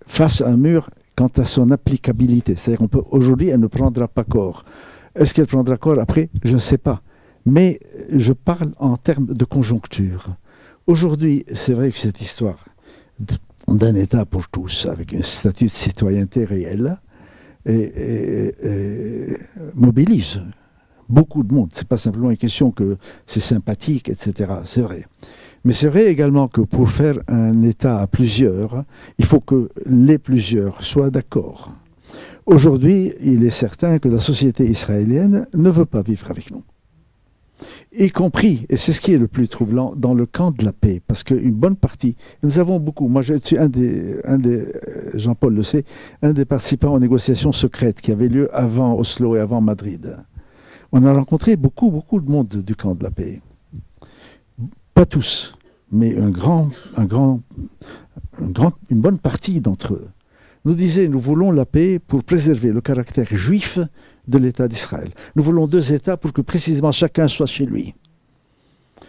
C: face à un mur quant à son applicabilité. C'est-à-dire qu'aujourd'hui, elle ne prendra pas corps. Est-ce qu'elle prendra corps après? Je ne sais pas. Mais je parle en termes de conjoncture. Aujourd'hui, c'est vrai que cette histoire d'un État pour tous, avec un statut de citoyenneté réel, mobilise beaucoup de monde. Ce n'est pas simplement une question que c'est sympathique, etc. C'est vrai. Mais c'est vrai également que pour faire un État à plusieurs, il faut que les plusieurs soient d'accord. Aujourd'hui, il est certain que la société israélienne ne veut pas vivre avec nous. Y compris, et c'est ce qui est le plus troublant, dans le camp de la paix. Parce qu'une bonne partie, nous avons beaucoup, moi je suis un des Jean-Paul le sait, un des participants aux négociations secrètes qui avaient lieu avant Oslo et avant Madrid. On a rencontré beaucoup de monde du camp de la paix. Pas tous, mais une bonne partie d'entre eux nous disaient: nous voulons la paix pour préserver le caractère juif de l'État d'Israël. Nous voulons 2 États pour que précisément chacun soit chez lui.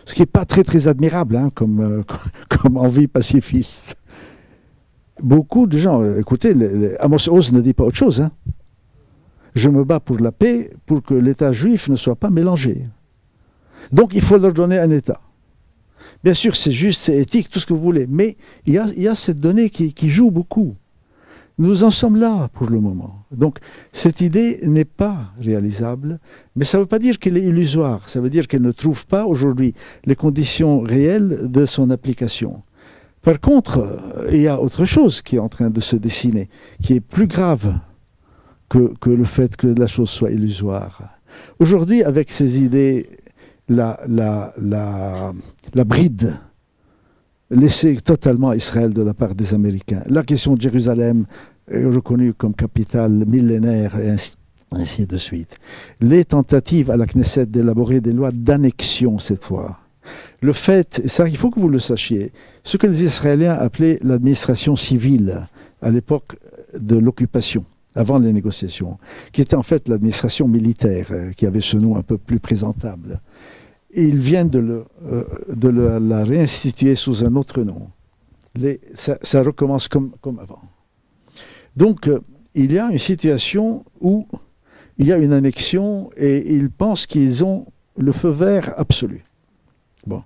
C: Ce qui n'est pas très admirable hein, comme envie pacifiste. Beaucoup de gens, écoutez, Amos Oz ne dit pas autre chose. Hein. Je me bats pour la paix, pour que l'État juif ne soit pas mélangé. Donc il faut leur donner un État. Bien sûr, c'est juste, c'est éthique, tout ce que vous voulez, mais il y a cette donnée qui joue beaucoup. Nous en sommes là pour le moment. Donc, cette idée n'est pas réalisable, mais ça ne veut pas dire qu'elle est illusoire. Ça veut dire qu'elle ne trouve pas aujourd'hui les conditions réelles de son application. Par contre, il y a autre chose qui est en train de se dessiner, qui est plus grave que le fait que la chose soit illusoire. Aujourd'hui, avec ces idées, la bride laissée totalement à Israël de la part des Américains. La question de Jérusalem, reconnue comme capitale millénaire, et ainsi de suite. Les tentatives à la Knesset d'élaborer des lois d'annexion cette fois. Le fait, ça il faut que vous le sachiez, ce que les Israéliens appelaient l'administration civile à l'époque de l'occupation, avant les négociations, qui était en fait l'administration militaire, qui avait ce nom un peu plus présentable. Et ils viennent de la réinstituer sous un autre nom. Ça recommence comme avant. Donc, il y a une situation où il y a une annexion et ils pensent qu'ils ont le feu vert absolu. Bon.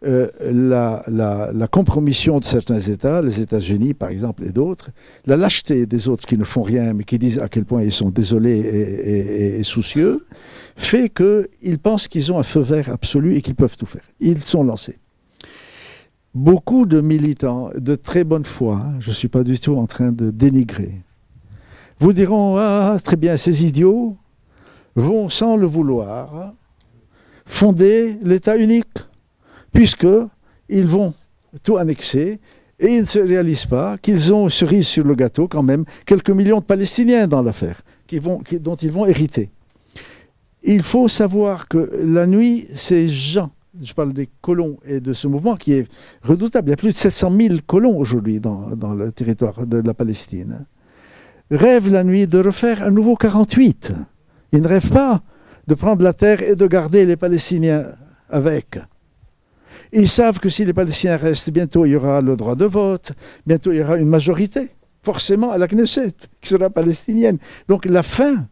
C: la compromission de certains États, les États-Unis par exemple et d'autres, la lâcheté des autres qui ne font rien mais qui disent à quel point ils sont désolés et soucieux, fait qu'ils pensent qu'ils ont un feu vert absolu et qu'ils peuvent tout faire. Ils sont lancés. Beaucoup de militants de très bonne foi, hein, je ne suis pas du tout en train de dénigrer, vous diront « Ah, très bien, ces idiots vont sans le vouloir fonder l'État unique ». Puisqu'ils vont tout annexer et ils ne se réalisent pas qu'ils ont cerise sur le gâteau quand même quelques millions de Palestiniens dans l'affaire dont ils vont hériter. Il faut savoir que la nuit, ces gens, je parle des colons et de ce mouvement qui est redoutable, il y a plus de 700 000 colons aujourd'hui dans le territoire de la Palestine, rêvent la nuit de refaire un nouveau 48. Ils ne rêvent pas de prendre la terre et de garder les Palestiniens avec. Ils savent que si les Palestiniens restent, bientôt il y aura le droit de vote, bientôt il y aura une majorité, forcément à la Knesset, qui sera palestinienne. Donc la fin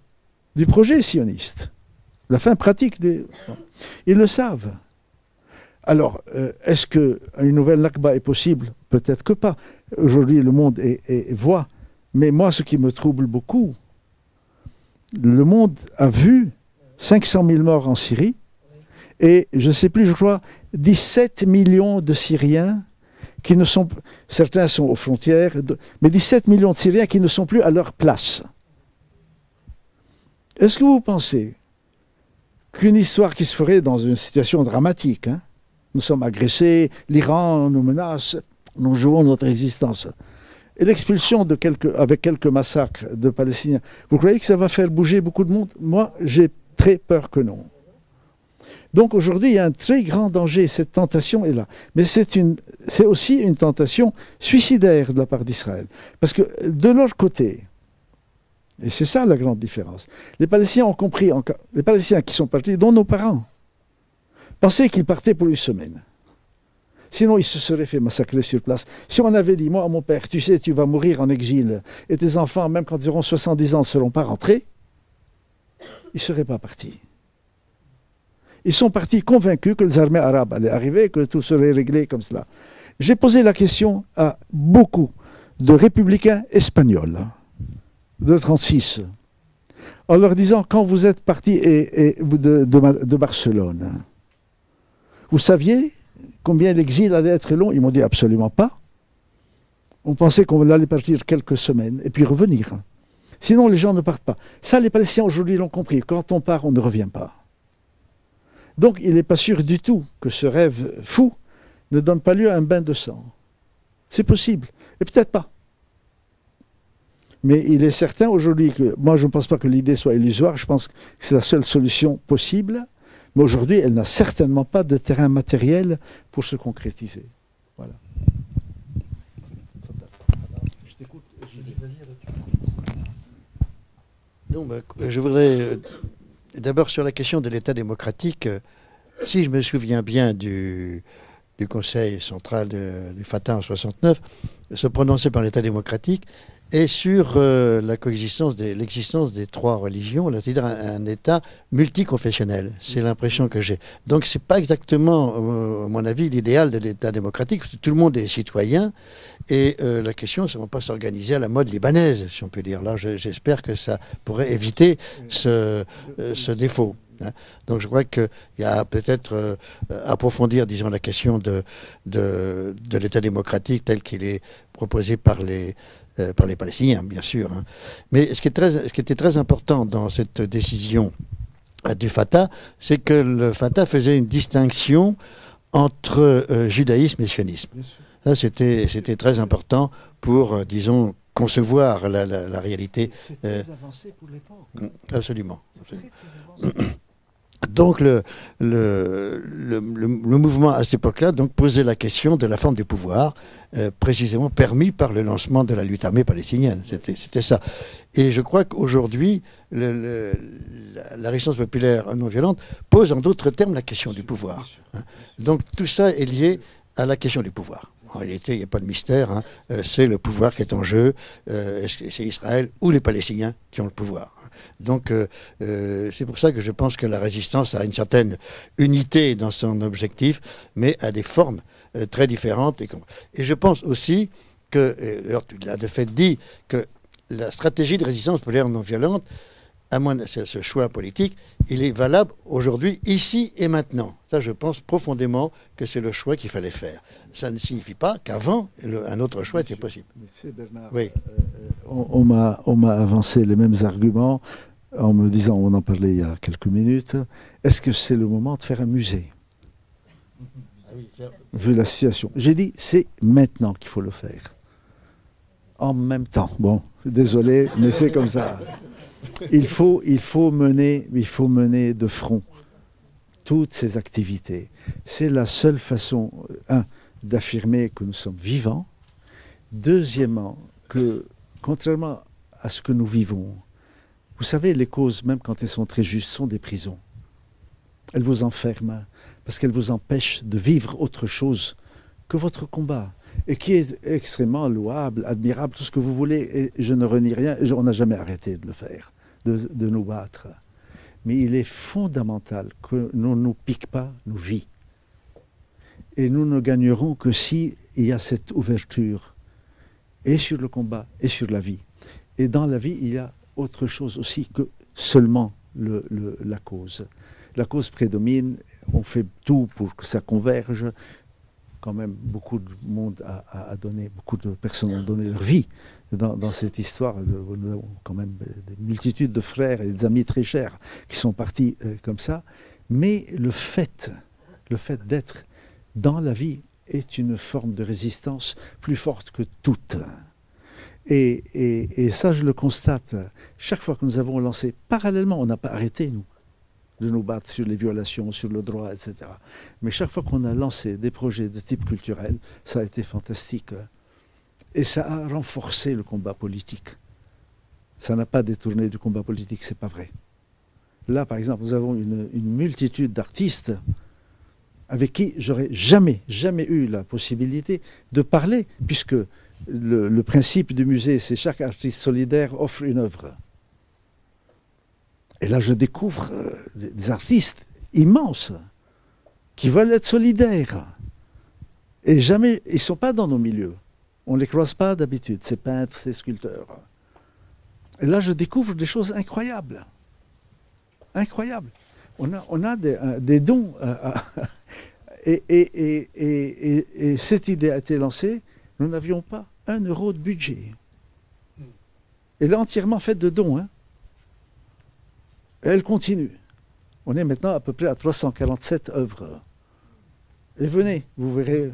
C: du projet sioniste, la fin pratique, ils le savent. Alors, est-ce qu'une nouvelle Nakba est possible? Peut-être que pas. Aujourd'hui, le monde voit. Mais moi, ce qui me trouble beaucoup, le monde a vu 500 000 morts en Syrie, et je ne sais plus, je crois, 17 millions de Syriens qui ne sont... Certains sont aux frontières, mais 17 millions de Syriens qui ne sont plus à leur place. Est-ce que vous pensez qu'une histoire qui se ferait dans une situation dramatique, hein, nous sommes agressés, l'Iran nous menace, nous jouons notre existence, et l'expulsion avec quelques massacres de Palestiniens, vous croyez que ça va faire bouger beaucoup de monde? Moi, j'ai très peur que non. Donc aujourd'hui, il y a un très grand danger, cette tentation est là. Mais c'est aussi une tentation suicidaire de la part d'Israël. Parce que de leur côté, et c'est ça la grande différence, les Palestiniens ont compris, les Palestiniens qui sont partis, dont nos parents, pensaient qu'ils partaient pour une semaine. Sinon, ils se seraient fait massacrer sur place. Si on avait dit, moi, à mon père, tu sais, tu vas mourir en exil, et tes enfants, même quand ils auront 70 ans, ne seront pas rentrés, ils ne seraient pas partis. Ils sont partis convaincus que les armées arabes allaient arriver, que tout serait réglé comme cela. J'ai posé la question à beaucoup de républicains espagnols de 1936, en leur disant, quand vous êtes partis de Barcelone, vous saviez combien l'exil allait être long? Ils m'ont dit absolument pas. On pensait qu'on allait partir quelques semaines et puis revenir. Sinon, les gens ne partent pas. Ça, les Palestiniens aujourd'hui l'ont compris. Quand on part, on ne revient pas. Donc, il n'est pas sûr du tout que ce rêve fou ne donne pas lieu à un bain de sang. C'est possible. Et peut-être pas. Mais il est certain aujourd'hui que, moi je ne pense pas que l'idée soit illusoire, je pense que c'est la seule solution possible, mais aujourd'hui elle n'a certainement pas de terrain matériel pour se concrétiser. Voilà. Je t'écoute.
B: Non, je voudrais d'abord sur la question de l'État démocratique, si je me souviens bien du Conseil central du Fatah en 69, se prononcer par l'État démocratique et sur l'existence des trois religions, c'est-à-dire un État multiconfessionnel. C'est l'impression que j'ai. Donc c'est pas exactement, à mon avis, l'idéal de l'État démocratique, parce que tout le monde est citoyen, et la question, c'est de ne pas s'organiser à la mode libanaise, si on peut dire. Là, j'espère que ça pourrait éviter ce défaut. Hein. Donc je crois qu'il y a peut-être approfondir, disons, la question de l'État démocratique tel qu'il est proposé par les Palestiniens, bien sûr. Hein. Mais ce qui était très important dans cette décision du Fatah, c'est que le Fatah faisait une distinction entre judaïsme et sionisme. Ça, c'était très important pour, disons, concevoir la réalité.
C: C'est très avancé pour l'époque.
B: Absolument. Donc le mouvement à cette époque-là posait la question de la forme du pouvoir, précisément permis par le lancement de la lutte armée palestinienne. C'était ça. Et je crois qu'aujourd'hui, la résistance populaire non violente pose en d'autres termes la question du pouvoir. Hein. Donc tout ça est lié à la question du pouvoir. En réalité, il n'y a pas de mystère, hein. C'est le pouvoir qui est en jeu. Est-ce que c'est Israël ou les Palestiniens qui ont le pouvoir? Donc, c'est pour ça que je pense que la résistance a une certaine unité dans son objectif, mais a des formes très différentes. Et je pense aussi que, alors tu l'as de fait dit, que la stratégie de résistance populaire non violente, à moins de ce choix politique, il est valable aujourd'hui, ici et maintenant. Ça, je pense profondément que c'est le choix qu'il fallait faire. Ça ne signifie pas qu'avant, un autre choix était possible.
C: Monsieur Bernard,
B: oui.
C: On m'a avancé les mêmes arguments en me disant, on en parlait il y a quelques minutes, est-ce que c'est le moment de faire un musée?
B: Ah oui,
C: vu la situation. J'ai dit, c'est maintenant qu'il faut le faire. En même temps. Bon, désolé, mais c'est comme ça. Il faut mener de front toutes ces activités. C'est la seule façon, d'affirmer que nous sommes vivants. Deuxièmement, que contrairement à ce que nous vivons, vous savez, les causes, même quand elles sont très justes, sont des prisons. Elles vous enferment parce qu'elles vous empêchent de vivre autre chose que votre combat, et qui est extrêmement louable, admirable, tout ce que vous voulez, et je ne renie rien, on n'a jamais arrêté de le faire, de nous battre. Mais il est fondamental que nous ne nous piquons pas nos vies. Et nous ne gagnerons que s'il y a cette ouverture, et sur le combat, et sur la vie. Et dans la vie, il y a autre chose aussi que seulement la cause. La cause prédomine, on fait tout pour que ça converge. Quand même, beaucoup de monde a donné, beaucoup de personnes ont donné leur vie dans cette histoire. Nous avons quand même des multitudes de frères et des amis très chers qui sont partis comme ça. Mais le fait d'être dans la vie est une forme de résistance plus forte que toute. Et ça, je le constate. Chaque fois que nous avons lancé, parallèlement, on n'a pas arrêté, nous, de nous battre sur les violations, sur le droit, etc. Mais chaque fois qu'on a lancé des projets de type culturel, ça a été fantastique. Et ça a renforcé le combat politique. Ça n'a pas détourné du combat politique, c'est pas vrai. Là, par exemple, nous avons une multitude d'artistes avec qui j'aurais jamais eu la possibilité de parler, puisque le principe du musée, c'est chaque artiste solidaire offre une œuvre. Et là, je découvre des artistes immenses qui veulent être solidaires. Et jamais, ils ne sont pas dans nos milieux. On ne les croise pas d'habitude, ces peintres, ces sculpteurs. Et là, je découvre des choses incroyables. Incroyables. On a des dons. Et cette idée a été lancée, nous n'avions pas 1 euro de budget. Elle est entièrement faite de dons, hein. Et elle continue. On est maintenant à peu près à 347 œuvres. Et venez, vous verrez.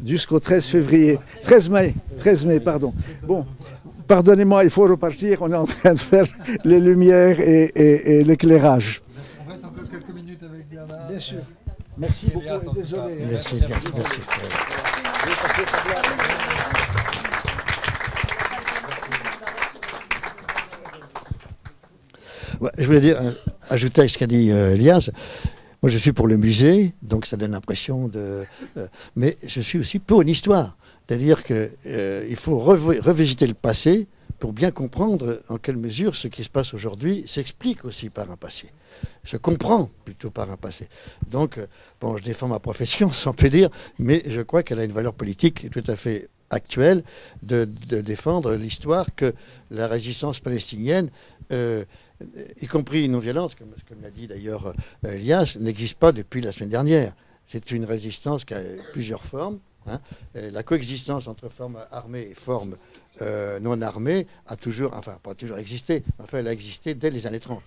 C: Jusqu'au 13 février. 13 mai, pardon. Bon, pardonnez-moi, il faut repartir. On est en train de faire les lumières et l'éclairage.
A: On reste encore quelques minutes avec Bernard.
C: Bien sûr. Merci beaucoup. Et désolé.
B: Merci. Ouais, je voulais dire, ajouter à ce qu'a dit Elias, moi je suis pour le musée, donc ça donne l'impression de... mais je suis aussi pour une histoire. C'est-à-dire qu'il faut revisiter le passé pour bien comprendre en quelle mesure ce qui se passe aujourd'hui s'explique aussi par un passé. Se comprend plutôt par un passé. Donc, bon, je défends ma profession, sans peut dire, mais je crois qu'elle a une valeur politique tout à fait actuelle de défendre l'histoire que la résistance palestinienne... y compris non violente, comme l'a dit d'ailleurs Elias, n'existe pas depuis la semaine dernière. C'est une résistance qui a plusieurs formes. Hein. La coexistence entre formes armées et formes non armées a toujours, enfin pas toujours existé, enfin elle a existé dès les années 30.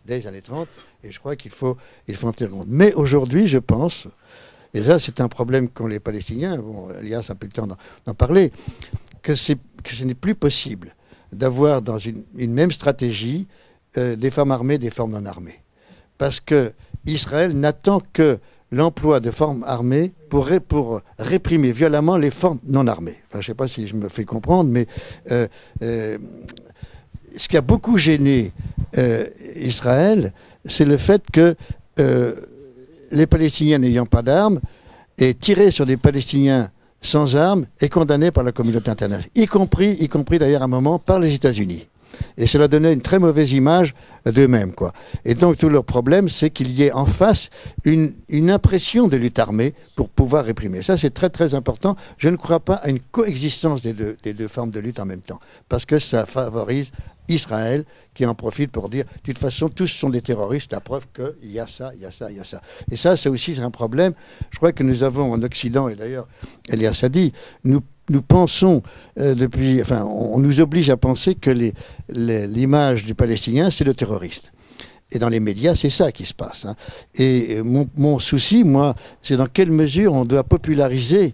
B: Dès les années 30, et je crois qu'il faut en tenir compte. Mais aujourd'hui, je pense, et là c'est un problème qu'ont les Palestiniens, bon, Elias a plus le temps d'en parler, que ce n'est plus possible d'avoir dans une même stratégie des formes armées, des formes non armées. Parce que Israël n'attend que l'emploi de formes armées pour réprimer violemment les formes non armées. Enfin, je ne sais pas si je me fais comprendre, mais ce qui a beaucoup gêné Israël, c'est le fait que les Palestiniens n'ayant pas d'armes et tirer sur des Palestiniens sans armes est condamné par la communauté internationale, y compris d'ailleurs à un moment par les États-Unis. Et cela donnait une très mauvaise image d'eux-mêmes, quoi. Et donc tout leur problème, c'est qu'il y ait en face une impression de lutte armée pour pouvoir réprimer. Ça, c'est très très important. Je ne crois pas à une coexistence des deux formes de lutte en même temps, parce que ça favorise Israël qui en profite pour dire, de toute façon, tous sont des terroristes, la preuve qu'il y a ça, il y a ça, il y a ça. Et ça, c'est aussi un problème. Je crois que nous avons en Occident, et d'ailleurs, Elias a dit, nous pensons on nous oblige à penser que l'image du Palestinien, c'est le terroriste. Et dans les médias, c'est ça qui se passe. Hein. Et mon souci, moi, c'est dans quelle mesure on doit populariser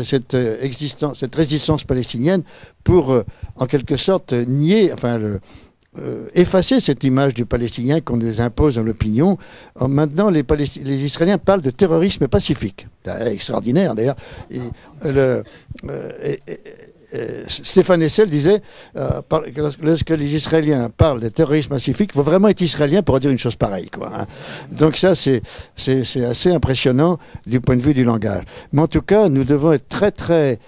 B: cette résistance palestinienne pour, en quelque sorte, nier, effacer cette image du Palestinien qu'on nous impose dans l'opinion. Maintenant, les Israéliens parlent de terrorisme pacifique. C'est extraordinaire, d'ailleurs. Stéphane Hessel disait que lorsque les Israéliens parlent de terrorisme pacifique, il faut vraiment être israélien pour dire une chose pareille, quoi, hein. Donc ça, c'est assez impressionnant du point de vue du langage. Mais en tout cas, nous devons être très, très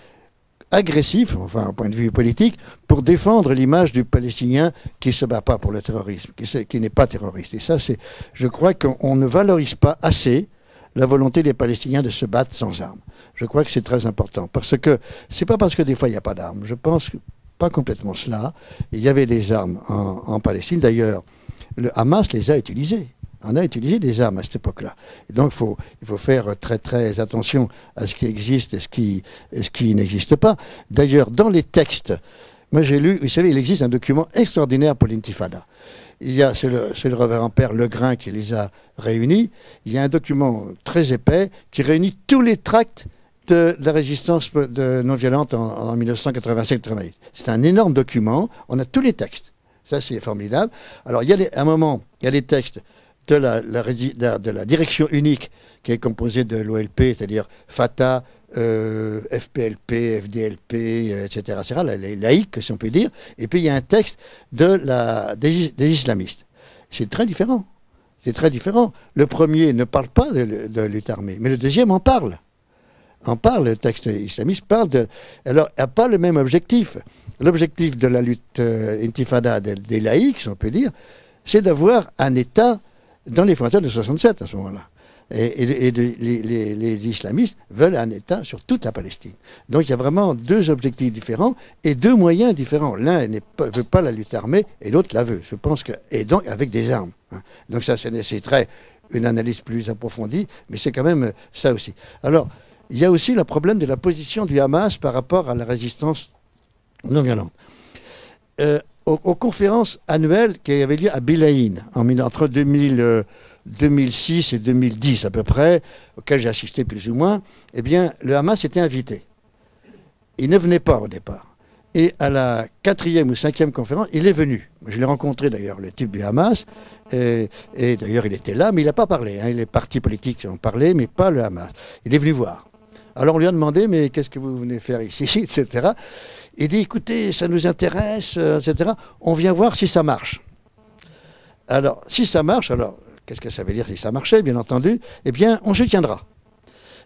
B: agressif, enfin, au point de vue politique, pour défendre l'image du Palestinien qui ne se bat pas pour le terrorisme, qui n'est pas terroriste. Et ça, je crois qu'on ne valorise pas assez la volonté des Palestiniens de se battre sans armes. Je crois que c'est très important. Parce que, c'est pas parce que des fois il n'y a pas d'armes. Je pense pas complètement cela. Il y avait des armes en Palestine. D'ailleurs, le Hamas les a utilisées. On a utilisé des armes à cette époque-là. Et donc, il faut faire très, très attention à ce qui existe et ce qui n'existe pas. D'ailleurs, dans les textes, moi j'ai lu, vous savez, il existe un document extraordinaire pour l'intifada. C'est le révérend père Legrain qui les a réunis. Il y a un document très épais qui réunit tous les tracts de la résistance non violente en 1987-88. C'est un énorme document. On a tous les textes. Ça, c'est formidable. Alors, à un moment, il y a les textes de la direction unique qui est composée de l'OLP, c'est-à-dire Fatah, FPLP, FDLP, etc., les laïcs, si on peut dire. Et puis, il y a un texte des islamistes. C'est très différent. C'est très différent. Le premier ne parle pas de lutte armée, mais le deuxième en parle. Le texte islamiste alors, n'a pas le même objectif. L'objectif de la lutte intifada des laïcs, si on peut dire, c'est d'avoir un État dans les frontières de 67 à ce moment-là. Et les islamistes veulent un État sur toute la Palestine. Donc il y a vraiment deux objectifs différents et deux moyens différents. L'un ne veut pas la lutte armée et l'autre la veut. Je pense et donc avec des armes. Hein. Donc ça nécessiterait une analyse plus approfondie, mais c'est quand même ça aussi. Alors, il y a aussi le problème de la position du Hamas par rapport à la résistance non violente. Aux conférences annuelles qui avaient lieu à Bilaïn entre 2006 et 2010 à peu près, auxquelles j'ai assisté plus ou moins, eh bien, le Hamas était invité. Il ne venait pas au départ. Et à la 4e ou 5e conférence, il est venu. Je l'ai rencontré d'ailleurs, le type du Hamas, et d'ailleurs il était là, mais il n'a pas parlé. Hein. Les partis politiques ont parlé, mais pas le Hamas. Il est venu voir. Alors on lui a demandé, mais qu'est-ce que vous venez faire ici, etc. Il dit, écoutez, ça nous intéresse, etc. On vient voir si ça marche. Alors, si ça marche, alors, qu'est-ce que ça veut dire si ça marchait, bien entendu? Eh bien, on se tiendra.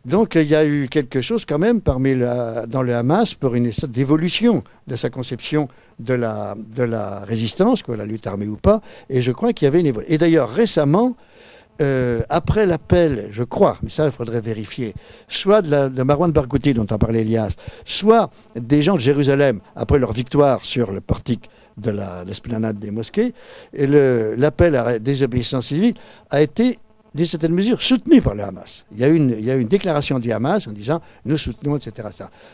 B: Donc, il y a eu quelque chose quand même dans le Hamas pour une sorte d'évolution de sa conception de la résistance, quoi, la lutte armée ou pas. Et je crois qu'il y avait une évolution. Et d'ailleurs, récemment, après l'appel, je crois, mais ça il faudrait vérifier, soit de Marwan Barghouti dont a parlé Elias, soit des gens de Jérusalem après leur victoire sur le portique de l'esplanade des mosquées, et l'appel à désobéissance civile a été d'une certaine mesure soutenu par le Hamas. Il y a une déclaration du Hamas en disant nous soutenons, etc.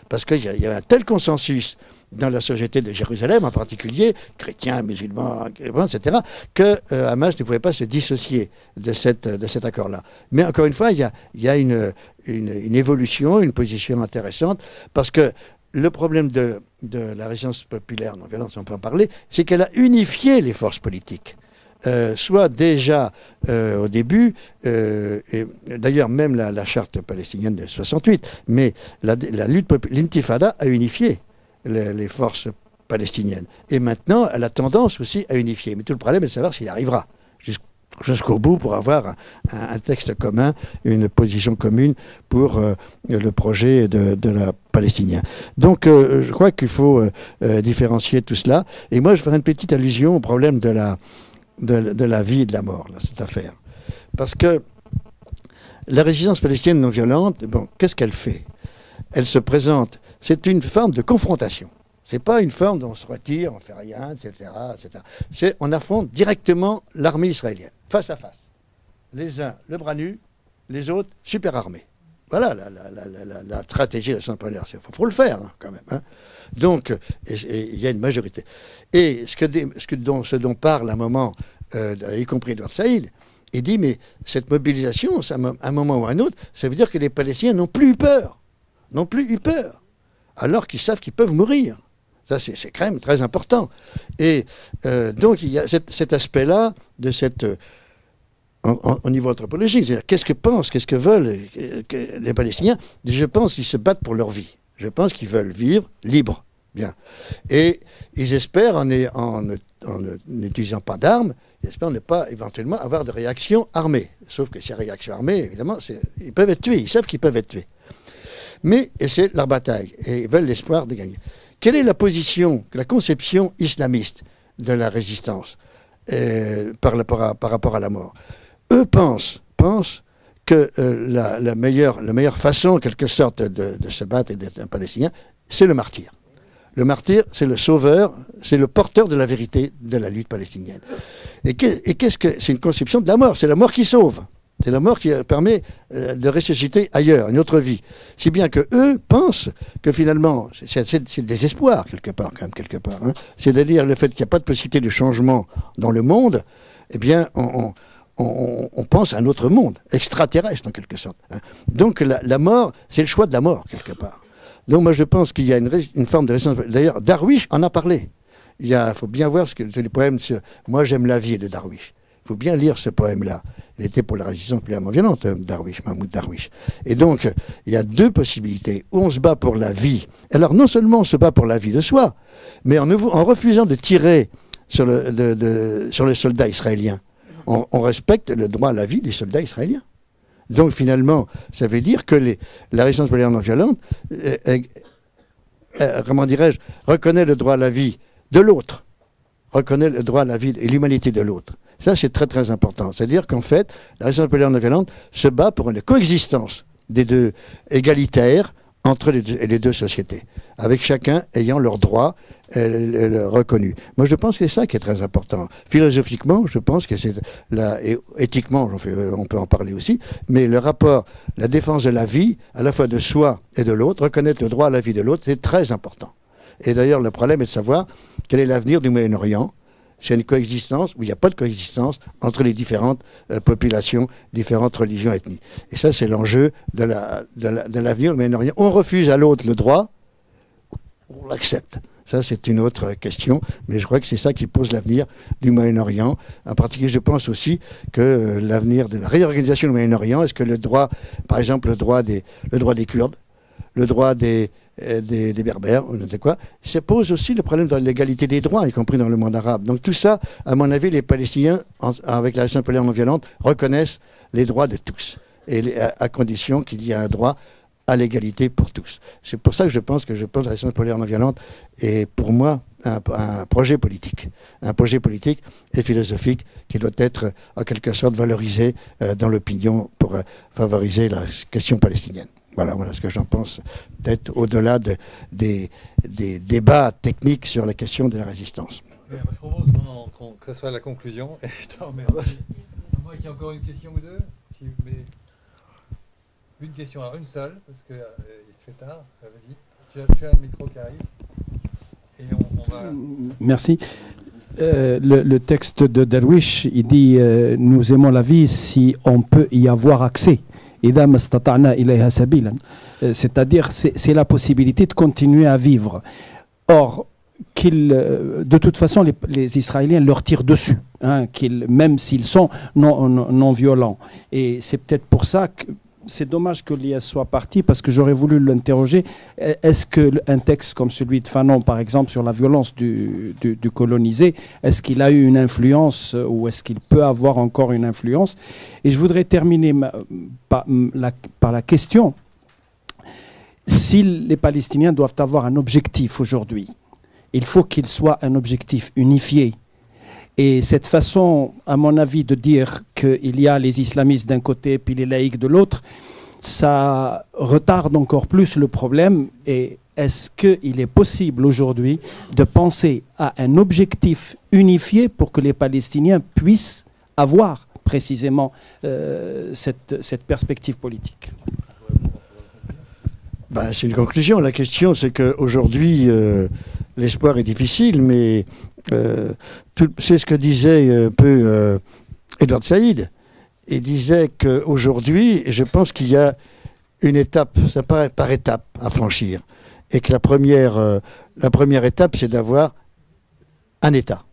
B: Parce qu'il y a un tel consensus dans la société de Jérusalem, en particulier, chrétiens, musulmans, etc., que Hamas ne pouvait pas se dissocier de cet accord-là. Mais encore une fois, il y a une évolution, une position intéressante, parce que le problème de la résistance populaire non violente, on peut en parler, c'est qu'elle a unifié les forces politiques. Soit déjà au début, et d'ailleurs même la charte palestinienne de 68, mais l'intifada a unifié les forces palestiniennes. Et maintenant, elle a tendance aussi à unifier. Mais tout le problème est de savoir s'il arrivera. jusqu'au bout pour avoir un texte commun, une position commune pour le projet de la palestinien. Donc je crois qu'il faut différencier tout cela. Et moi je ferai une petite allusion au problème de la vie et de la mort, là, cette affaire. Parce que la résistance palestinienne non violente, bon, qu'est-ce qu'elle fait? Elle se présente, c'est une forme de confrontation. C'est pas une forme dont on se retire, on fait rien, etc., etc. On affronte directement l'armée israélienne, face à face. Les uns, le bras nu, les autres, super armés. Voilà la stratégie de la Saint-Polaire. Il faut le faire, hein, quand même. Hein. Donc, il y a une majorité. Et ce dont parle à un moment, y compris Edouard Saïd, il dit, mais cette mobilisation, à un moment ou à un autre, ça veut dire que les Palestiniens n'ont plus eu peur. N'ont plus eu peur. Alors qu'ils savent qu'ils peuvent mourir. Ça, c'est quand même très important. Et donc, il y a cet aspect-là de cette... au niveau anthropologique, c'est-à-dire qu'est-ce que veulent les Palestiniens? Je pense qu'ils se battent pour leur vie. Je pense qu'ils veulent vivre libres. Bien. Et ils espèrent, en n'utilisant pas d'armes, ils espèrent ne pas éventuellement avoir de réaction armée. Sauf que ces réactions armées, évidemment, ils peuvent être tués. Ils savent qu'ils peuvent être tués. Mais c'est leur bataille. Et ils veulent l'espoir de gagner. Quelle est la position, la conception islamiste de la résistance par rapport à la mort? Eux pensent que la meilleure façon, en quelque sorte, de se battre et d'être un Palestinien, c'est le martyr. Le martyr, c'est le sauveur, c'est le porteur de la vérité de la lutte palestinienne. Et qu'est-ce que c'est? Une conception de la mort. C'est la mort qui sauve. C'est la mort qui permet de ressusciter ailleurs, une autre vie. Si bien que eux pensent que finalement, c'est le désespoir quelque part, quand même, quelque part. Hein. C'est-à-dire le fait qu'il n'y a pas de possibilité de changement dans le monde, eh bien, on pense à un autre monde, extraterrestre en quelque sorte. Hein. Donc la mort, c'est le choix de la mort, quelque part. Donc moi je pense qu'il y a une forme de résistance. D'ailleurs, Darwish en a parlé. Il faut bien voir les poèmes sur « Moi j'aime la vie » de Darwish. Il faut bien lire ce poème-là. Il était pour la résistance particulièrement violente, Darwish, Mahmoud Darwish. Et donc, il y a deux possibilités. Où on se bat pour la vie. Alors, non seulement on se bat pour la vie de soi, mais en refusant de tirer sur les soldats israéliens, on respecte le droit à la vie des soldats israéliens. Donc, finalement, ça veut dire que la résistance populaire non violente, comment dirais-je, reconnaît le droit à la vie de l'autre, reconnaît le droit à la vie et l'humanité de l'autre. Ça, c'est très très important. C'est-à-dire qu'en fait, la résistance populaire non violente se bat pour une coexistence des deux égalitaires entre les deux sociétés, avec chacun ayant leurs droits reconnus. Moi, je pense que c'est ça qui est très important. Philosophiquement, je pense que c'est et éthiquement, on peut en parler aussi, mais le rapport, la défense de la vie, à la fois de soi et de l'autre, reconnaître le droit à la vie de l'autre, c'est très important. Et d'ailleurs, le problème est de savoir quel est l'avenir du Moyen-Orient. C'est une coexistence où il n'y a pas de coexistence entre les différentes populations, différentes religions, ethnies. Et ça, c'est l'enjeu de l'avenir du Moyen-Orient. On refuse à l'autre le droit, on l'accepte. Ça, c'est une autre question, mais je crois que c'est ça qui pose l'avenir du Moyen-Orient. En particulier, je pense aussi que l'avenir de la réorganisation du Moyen-Orient, est-ce que le droit, par exemple, le droit des Kurdes, le droit des Berbères, ou n'importe quoi, ça pose aussi le problème de l'égalité des droits, y compris dans le monde arabe. Donc tout ça, à mon avis, les Palestiniens, avec la résistance populaire non violente, reconnaissent les droits de tous, et à condition qu'il y ait un droit à l'égalité pour tous. C'est pour ça que je pense que la résistance populaire non violente est pour moi un projet politique et philosophique qui doit être en quelque sorte valorisé dans l'opinion pour favoriser la question palestinienne. Voilà ce que j'en pense, peut-être au-delà des débats techniques sur la question de la résistance.
A: Je propose que ce soit la conclusion, et je te remercie. À moins qu'il y ait encore une question ou deux. Une question, alors une seule, parce qu'il se fait tard. Vas-y, tu as le micro qui arrive. Et on va...
G: Merci. Le texte de Darwish, il dit nous aimons la vie si on peut y avoir accès. C'est-à-dire c'est la possibilité de continuer à vivre. Or, de toute façon, les Israéliens leur tirent dessus, hein, même s'ils sont non violents. Et c'est peut-être pour ça que c'est dommage que l'IS soit parti parce que j'aurais voulu l'interroger. Est-ce qu'un texte comme celui de Fanon, par exemple, sur la violence du colonisé, est-ce qu'il a eu une influence ou est-ce qu'il peut avoir encore une influence? Et je voudrais terminer par la question. Si les Palestiniens doivent avoir un objectif aujourd'hui, il faut qu'il soit un objectif unifié. Et cette façon, à mon avis, de dire qu'il y a les islamistes d'un côté puis les laïcs de l'autre, ça retarde encore plus le problème. Et est-ce qu'il est possible aujourd'hui de penser à un objectif unifié pour que les Palestiniens puissent avoir précisément cette perspective politique?
B: C'est une conclusion. La question, c'est qu'aujourd'hui, l'espoir est difficile, mais c'est ce que disait un peu Edward Saïd. Il disait qu'aujourd'hui, je pense qu'il y a une étape, ça paraît par étape à franchir, et que la première étape, c'est d'avoir un État.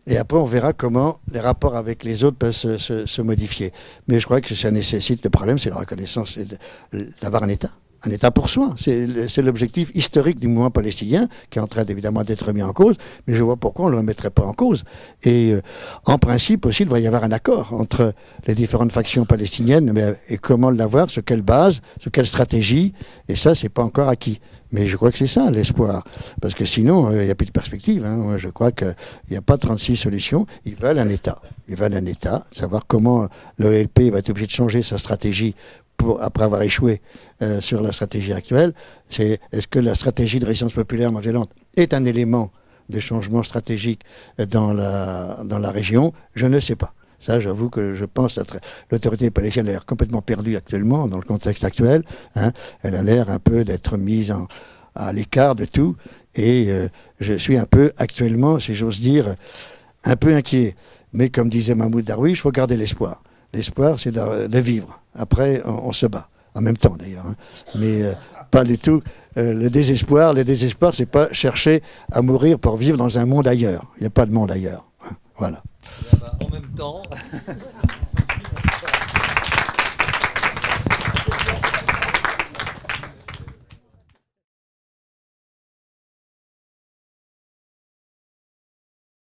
B: Et après, on verra comment les rapports avec les autres peuvent se modifier. Mais je crois que ça nécessite, le problème, c'est la reconnaissance, c'est d'avoir un État. Un État pour soi. C'est l'objectif historique du mouvement palestinien, qui est en train évidemment d'être remis en cause, mais je vois pourquoi on ne le remettrait pas en cause. Et en principe aussi, il devrait y avoir un accord entre les différentes factions palestiniennes, et comment l'avoir, sur quelle base, sur quelle stratégie, et ça, c'est pas encore acquis. Mais je crois que c'est ça, l'espoir. Parce que sinon, il n'y a plus de perspective. Moi, je crois qu'il n'y a pas 36 solutions. Ils veulent un État. Ils veulent un État, savoir comment l'OLP va être obligé de changer sa stratégie après avoir échoué sur la stratégie actuelle. Est-ce que la stratégie de résistance populaire non violente est un élément de changement stratégique dans la région? Je ne sais pas. Ça, j'avoue que je pense que l'autorité palestinienne a l'air complètement perdue actuellement, dans le contexte actuel. Elle a l'air un peu d'être mise à l'écart de tout. Et je suis un peu, actuellement, si j'ose dire, un peu inquiet. Mais comme disait Mahmoud Darwish, il faut garder l'espoir. L'espoir, c'est de vivre. Après, on se bat. En même temps, d'ailleurs. Mais pas du tout. Le désespoir, c'est pas chercher à mourir pour vivre dans un monde ailleurs. Il n'y a pas de monde ailleurs. Voilà.
A: En même temps...